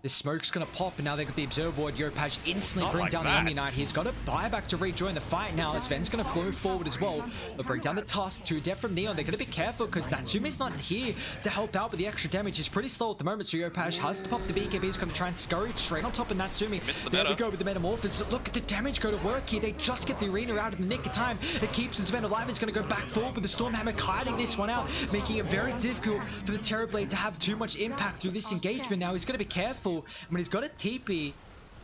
The smoke's gonna pop, and now they got the Observer Ward. Yopaj instantly bring down the Omni-Knight. He's got a buyback to rejoin the fight now. Sven's gonna flow forward as well. They'll bring down the Tusk. 2 death from Neon. They're gonna be careful because Natsumi's not here to help out with the extra damage. He's pretty slow at the moment, so Yopaj has to pop the BKB. He's gonna try and scurry straight on top of Natsumi. There we go with the Metamorphosis. Look at the damage go to work here. They just get the arena out in the nick of time. It keeps Sven alive. He's gonna go back forward with the Stormhammer, kiting this one out, making it very difficult for the Terrorblade to have too much impact through this engagement. Now he's gonna be careful. When he's got a TP,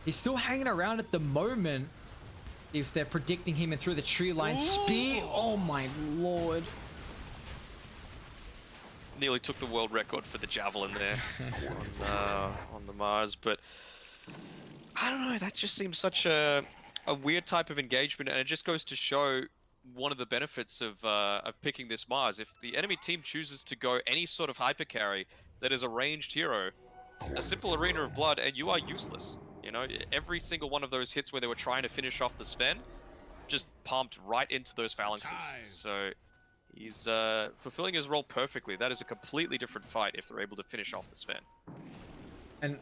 he's still hanging around at the moment. If they're predicting him and through the tree line. Spear, oh my lord. Nearly took the world record for the javelin there on the Mars, but I don't know, that just seems such a weird type of engagement, and it just goes to show one of the benefits of picking this Mars. If the enemy team chooses to go any sort of hyper carry that is a ranged hero, a simple Arena of Blood, and you are useless. You know, every single one of those hits where they were trying to finish off the Sven just pumped right into those phalanxes. So he's fulfilling his role perfectly. That is a completely different fight if they're able to finish off the Sven. And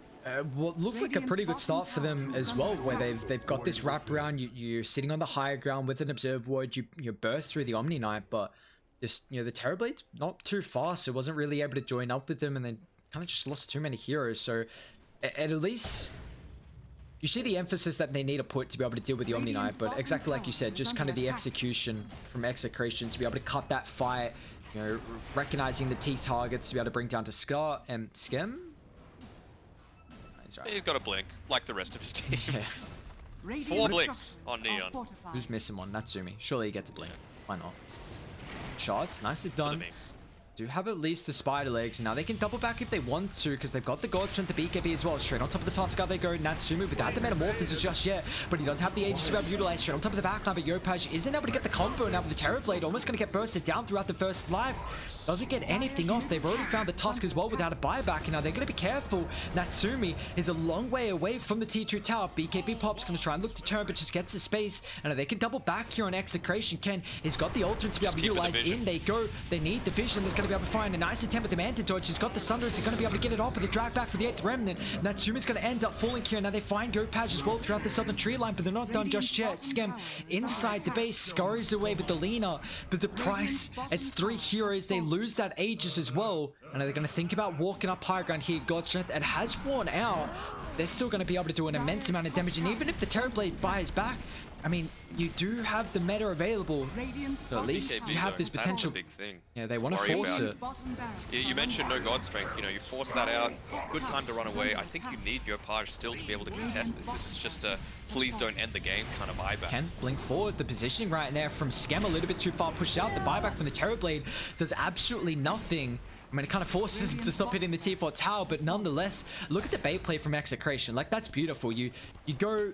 what looks like a pretty good start for them as well, where they've got this wrap around. You're sitting on the higher ground with an Observe Ward. You burst through the Omni-Knight, but just, you know, the Terrorblade's not too fast, so wasn't really able to join up with them, and then kind of just lost too many heroes. So at least you see the emphasis that they need to put to be able to deal with the Omni Knight, but exactly like you said, just kind of the execution from Execration to be able to cut that fight, you know, recognizing the T targets to be able to bring down to Scar and Skem. He's right. He's got a blink, like the rest of his team. Yeah. 4 blinks on Neon. Who's missing one? Natsumi. Surely he gets a blink. Why not? Shots, nicely For the done. memes. Do have at least the spider legs, and now they can double back if they want to, because they've got the God Strength, the BKB as well. Straight on top of the Tusker they go. Natsumi without the Metamorphosis just yet, but he does have the Aegis to be able to utilize. Straight on top of the backline, but Yopaj isn't able to get the combo now with the Terrorblade. Almost going to get bursted down throughout the first life. Doesn't get anything off. They've already found the Tusk as well without a buyback, and now they're going to be careful. Natsumi is a long way away from the T2 tower. BKB Pop's going to try and look to turn, but just gets the space, and they can double back here on Execration. Ken has got the ultimate to be able to utilize. In they go. They need the vision. There's going to be able to find a nice attempt with the Manta Dodge. He's got the Sunders. He's going to be able to get it off with the drag back for the 8th Remnant. Natsumi's going to end up falling here. Now they find Yopaj as well throughout the southern tree line, but they're not done just yet. Skem inside the base scurries away with the Lina, but the price, it's 3 heroes. They lose that Aegis as well, and they're going to think about walking up high ground here. God Strength, it has worn out. They're still going to be able to do an immense amount of damage, and even if the Terrorblade buys back, I mean, you do have the meta available, so at least you have this potential. That's the big thing. Yeah, they want to force it. You mentioned no God Strength, you know, you force that out, good time to run away. I think you need Yopaj still to be able to contest this. This is just a please don't end the game kind of buyback. Can blink forward. The positioning right there from Skem a little bit too far pushed out. The buyback from the Terrorblade does absolutely nothing. I mean, it kind of forces them to stop hitting the T4 tower, but nonetheless, look at the bait play from Execration. Like, that's beautiful. You go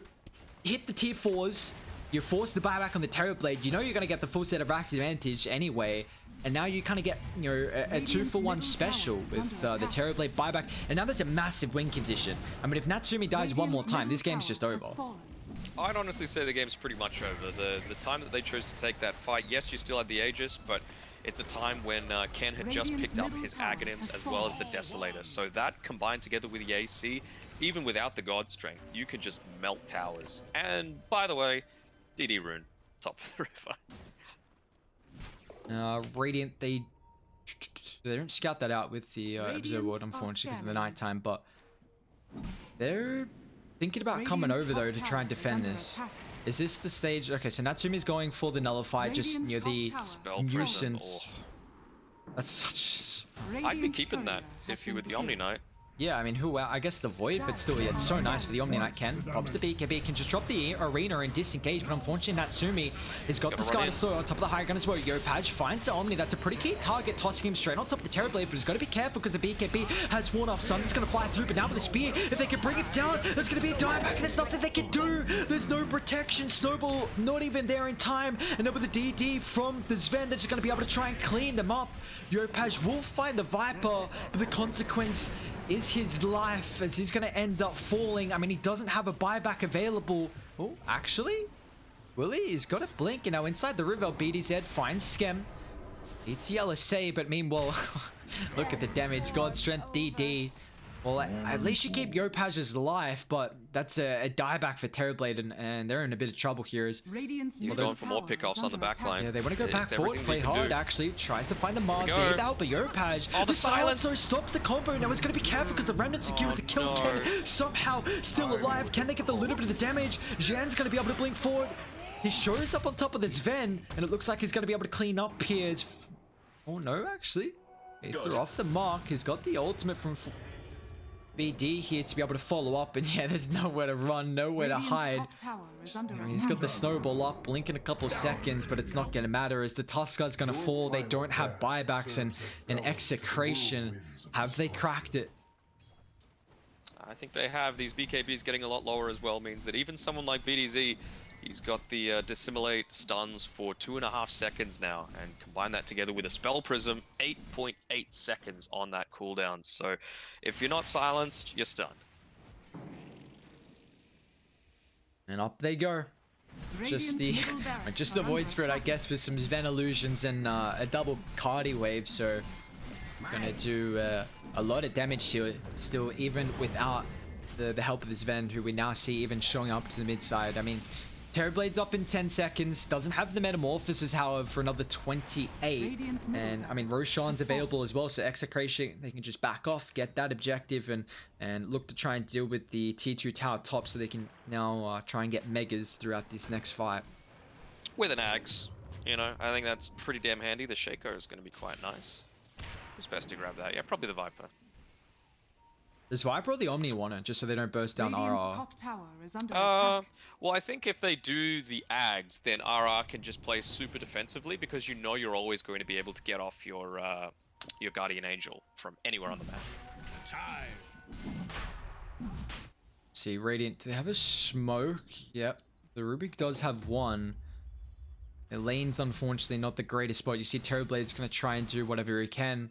hit the T4s, you force the buyback on the Terrorblade, you know you're going to get the full set of rack advantage anyway, and now you kind of get, you know, a 2-for-1 special with the Terrorblade buyback, and now there's a massive win condition. I mean, if Natsumi dies one more time, this game's just over. I'd honestly say the game's pretty much over. The time that they chose to take that fight, yes, you still had the Aegis, but it's a time when Ken had just picked up his Aghanims as well as the Desolator. So that combined together with the AC, even without the God Strength, you can just melt towers. And by the way, DD Rune, top of the river. Radiant, they don't scout that out with the Observer Ward, unfortunately, because of the nighttime, but they're thinking about coming over, though, to try and defend this. Is this the stage? Okay, so Natsumi's going for the Nullify, just near the nuisance. That's such... I'd be keeping that if you were the Omni Knight. Yeah, I mean, who? I guess the Void, but still, yeah, it's so nice for the Omni Knight. Ken pops the BKB, can just drop the arena and disengage, but unfortunately, Natsumi has got the Sky Destroyer on top of the high gun as well. Yopaj finds the Omni. That's a pretty key target, tossing him straight on top of the Terrorblade, but he's got to be careful because the BKB has worn off. Sun is going to fly through, but now with the spear, if they can bring it down, there's going to be a dieback. There's nothing they can do. There's no protection. Snowball not even there in time, and then with the DD from the Sven, they're just going to be able to try and clean them up. Yopaj will find the Viper, but the consequence is his life, as he's going to end up falling. I mean, he doesn't have a buyback available. Oh, actually, Willie, he's got a blink. And now inside the river, BDZ finds Skem. It's yellow say, but meanwhile, look at the damage. God Strength DD. Well, at least you keep Yopaj's life, but that's a dieback for Terrorblade, and they're in a bit of trouble here. He's going for more pickoffs on the back line. Yeah, they want to go back forward, play hard, actually. Tries to find the Mars, they out, but Yopaj. Oh, the silencer stops the combo. Now it's going to be careful because the Remnant secures the kill. No. Ken somehow still alive. Can they get the little bit of the damage? Zhan's going to be able to blink forward. He shows up on top of this Ven, and it looks like he's going to be able to clean up here. Oh, no, actually. He threw off the mark. He's got the ultimate from BD here to be able to follow up, and yeah, there's nowhere to run, nowhere to hide. He's got the snowball up, blink in a couple seconds, but it's not going to matter as the Tuskar's going to fall. They don't have buybacks, and Execration, have they cracked it? I think they have. These BKBs getting a lot lower as well means that even someone like BDZ, he's got the Dissimulate stuns for 2.5 seconds now, and combine that together with a Spell Prism, 8.8 seconds on that cooldown. So if you're not silenced, you're stunned. And up they go. Just the Void Spirit, I guess, with some Sven illusions and a double Cardi wave. So gonna do a lot of damage here still, even without the help of this Sven, who we now see even showing up to the mid side. I mean, Terrorblade's up in 10 seconds. Doesn't have the Metamorphosis, however, for another 28. Radiant's middle And I mean, barracks Roshan's has fallen. available as well, so Execration, they can just back off, get that objective, and look to try and deal with the tier 2 tower top, so they can now try and get megas throughout this next fight. With an Axe, you know, I think that's pretty damn handy. The Shaco is going to be quite nice. It's best to grab that. Yeah, probably the Viper. Does Viper or the Omni want it, just so they don't burst down Radiant's RR? top tower is under attack. Well, I think if they do the Ags, then RR can just play super defensively because you know you're always going to be able to get off your Guardian Angel from anywhere on the map. See, Radiant, do they have a smoke? Yep. The Rubik does have one. The lane's unfortunately not the greatest spot. You see Terrorblade's going to try and do whatever he can.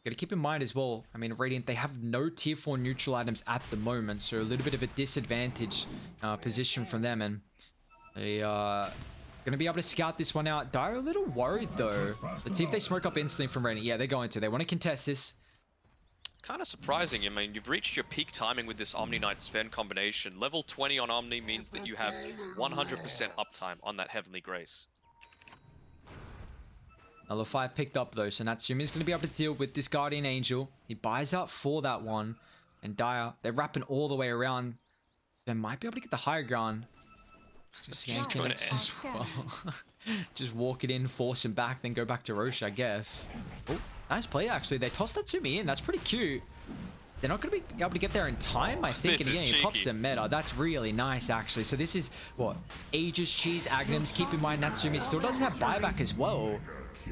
Gotta keep in mind as well, I mean, Radiant, they have no tier 4 neutral items at the moment, so a little bit of a disadvantage position from them, and they gonna be able to scout this one out. Dire a little worried though. Let's see if they smoke up instantly from Radiant. Yeah, they're going to. They want to contest this. Kind of surprising. I mean, you've reached your peak timing with this Omni Knight Sven combination. Level 20 on Omni means that you have 100% uptime on that Heavenly Grace. Level 5 picked up though, so Natsumi's going to be able to deal with this Guardian Angel. He buys out for that one. And Dire, they're wrapping all the way around. They might be able to get the higher ground. Just going X in. as well. Just walk it in, force him back, then go back to Roche, I guess. Oh, nice play actually. They tossed Natsumi in. That's pretty cute. They're not going to be able to get there in time, I think. This And is again, he pops cheeky. the meta. That's really nice, actually. So this is, what, Aegis, Cheese, Aghanims. Keep in mind, Natsumi still doesn't have buyback as well.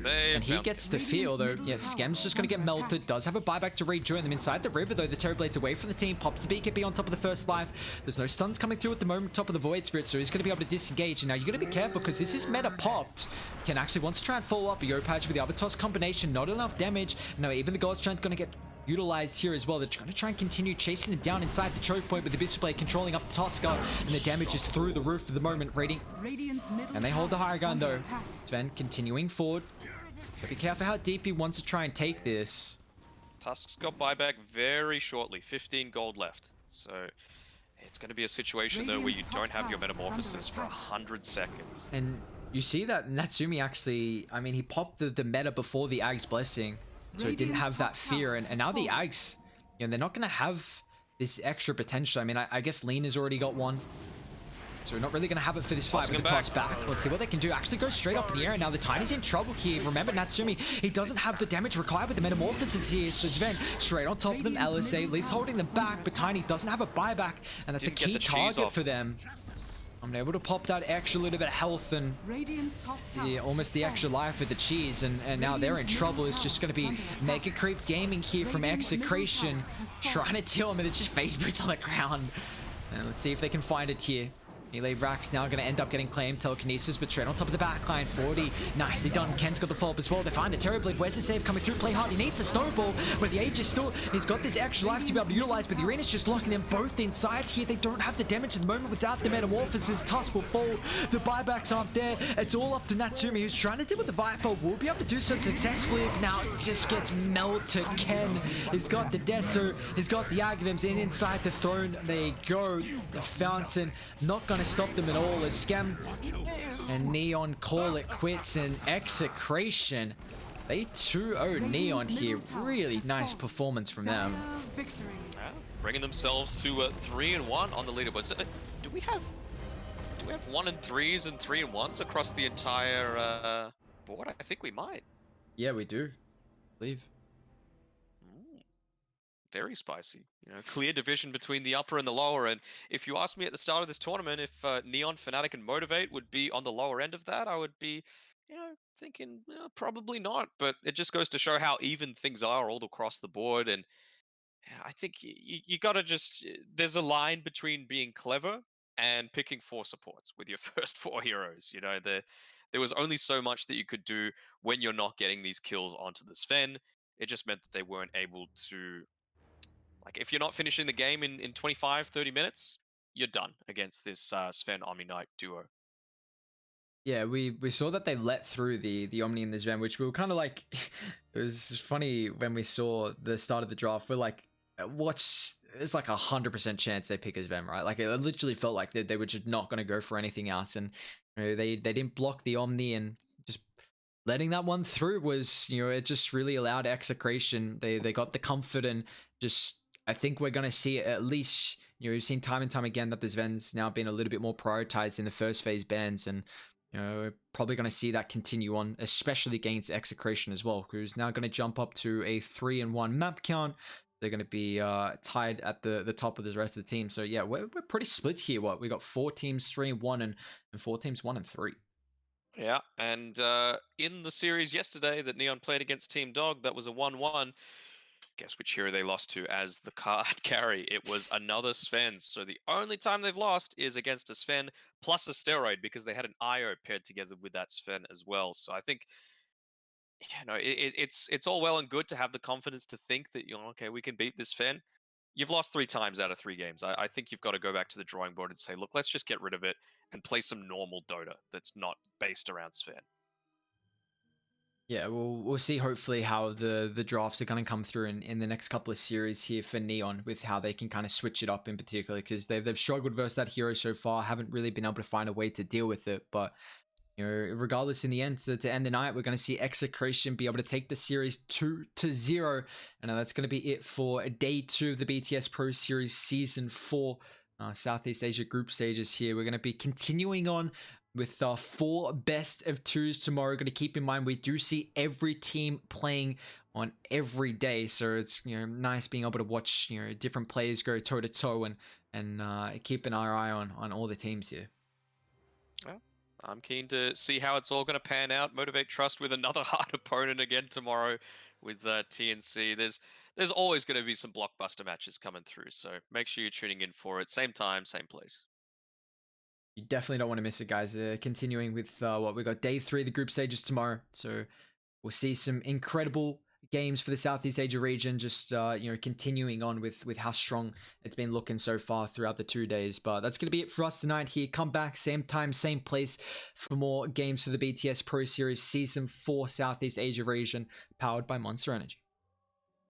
And he gets the feel, though. Yeah, Skem's just going to get melted. Does have a buyback to rejoin them inside the river, though. The Terrorblade's away from the team. Pops the BKB on top of the first life. There's no stuns coming through at the moment, top of the Void Spirit, so he's going to be able to disengage. And now you're going to be careful, because this is meta popped. Can actually wants to try and follow up a Yopaj with the Albatos combination. Not enough damage. No, even the God's Strength going to get utilized here as well. They're trying to continue chasing them down inside the choke point with the Abyssal Blade controlling up the Tosca, and the damage is through the roof for the moment. Radiant, Radiant's middle and they hold the tower higher is ground under though. attack. Sven continuing forward. But be careful how deep he wants to try and take this. Tusk's got buyback very shortly. 15 gold left. So it's going to be a situation though where you Radiant's don't top have your tower is under Metamorphosis for attack. 100 seconds. And you see that Natsumi actually, I mean, he popped the meta before the Ag's Blessing, so it didn't Radiant's have that top fear. tower And has now the fallen. Ags, you know, they're not going to have this extra potential. I mean, I guess Lena's already got one. So we're not really going to have it for this fight Tossing with the him toss back. Let's see what they can do. Actually go straight up in the air. Now the Tiny's in trouble here. Remember, Natsumi, he doesn't have the damage required with the Metamorphosis here. So Sven straight on top of them. Radiant's LSA, at middle least tower holding them is under back. But attack. Tiny doesn't have a buyback. And that's a Didn't get key the cheese target off. for them. I'm able to pop that extra little bit of health and Radiant's top tower yeah, almost the has extra fallen. life with the cheese, and now they're in trouble. It's just going to be Mega Creep Gaming here from Radiant's middle Execration, tower has fallen. trying to deal him, and it's just face boots on the ground. And let's see if they can find it here. Melee Rack's now going to end up getting claimed. Telekinesis, but straight on top of the backline. 40. Nicely done. Ken's got the follow-up as well. They find the Terrorblade. Where's the save coming through? Play hard. He needs a snowball, but the Aegis still, he's got this extra life to be able to utilize, but the Arena's just locking them both inside here. They don't have the damage at the moment without the Metamorphosis. Tusk will fall. The buybacks aren't there. It's all up to Natsumi, who's trying to deal with the Viper. Will be able to do so successfully. Now it just gets melted. Ken has got the Deso. He's got the Aghanims in inside the throne. There you go. The Fountain. Not going to stop them at all. As Scam and Neon call it quits, and Execration, they 2-0 Neon here. Really nice performance from them. Dire victory. Yeah, bringing themselves to 3-1 on the leaderboard. So, do we have 1 and 3s and 3 and 1s across the entire board? I think we might. Yeah, we do. I believe. Very spicy. You know, clear division between the upper and the lower. And if you asked me at the start of this tournament if Neon, Fnatic, and Motivate would be on the lower end of that, I would be, you know, thinking probably not. But it just goes to show how even things are all across the board. And yeah, I think you got to just, there's a line between being clever and picking 4 supports with your first 4 heroes. You know, there was only so much that you could do when you're not getting these kills onto the Sven. It just meant that they weren't able to, like, if you're not finishing the game in 25, 30 minutes, you're done against this Sven Omni Knight duo. Yeah, we saw that they let through the Omni and the Sven, which we were kind of like, it was funny when we saw the start of the draft. We're like, it's like 100% chance they pick as Ven, right? Like it literally felt like they were just not going to go for anything else, and they didn't block the Omni, and just letting that one through was, it just really allowed Execration. They got the comfort, and just I think we're going to see it at least. We've seen time and time again that this Ven's now been a little bit more prioritized in the first phase bans, and we're probably going to see that continue on, especially against Execration as well, who's now going to jump up to a 3-1 map count. They're going to be tied at the top of the rest of the team. So yeah, we're pretty split here. We got 4 teams 3-1 and 4 teams 1-3. Yeah, and in the series yesterday that Neon played against Team Dog, that was a 1-1. Guess which hero they lost to as the card carry? It was another Sven. So the only time they've lost is against a Sven plus a steroid, because they had an IO paired together with that Sven as well. So I think, it's all well and good to have the confidence to think that, okay, we can beat this Sven. You've lost 3 times out of 3 games. I think you've got to go back to the drawing board and say, look, let's just get rid of it and play some normal Dota that's not based around Sven. Yeah, we'll see hopefully how the drafts are going to come through in the next couple of series here for Neon, with how they can kind of switch it up in particular, because they've struggled versus that hero so far, haven't really been able to find a way to deal with it. But regardless, in the end, to end the night, we're going to see Execration be able to take the series 2-0, and that's going to be it for day 2 of the BTS Pro Series Season 4 Southeast Asia group stages here. We're going to be continuing on with 4 best of 2s tomorrow. Going to keep in mind we do see every team playing on every day, so it's nice being able to watch different players go toe to toe, and keeping our eye on all the teams here. Well, I'm keen to see how it's all going to pan out. Motivate Trust with another hard opponent again tomorrow with TNC. There's always going to be some blockbuster matches coming through, so make sure you're tuning in for it. Same time, same place. You definitely don't want to miss it, guys. Continuing with what we got, day 3 of the group stages tomorrow. So we'll see some incredible games for the Southeast Asia region. Just continuing on with how strong it's been looking so far throughout the 2 days. But that's gonna be it for us tonight here. Come back same time, same place for more games for the BTS Pro Series Season 4 Southeast Asia region, powered by Monster Energy.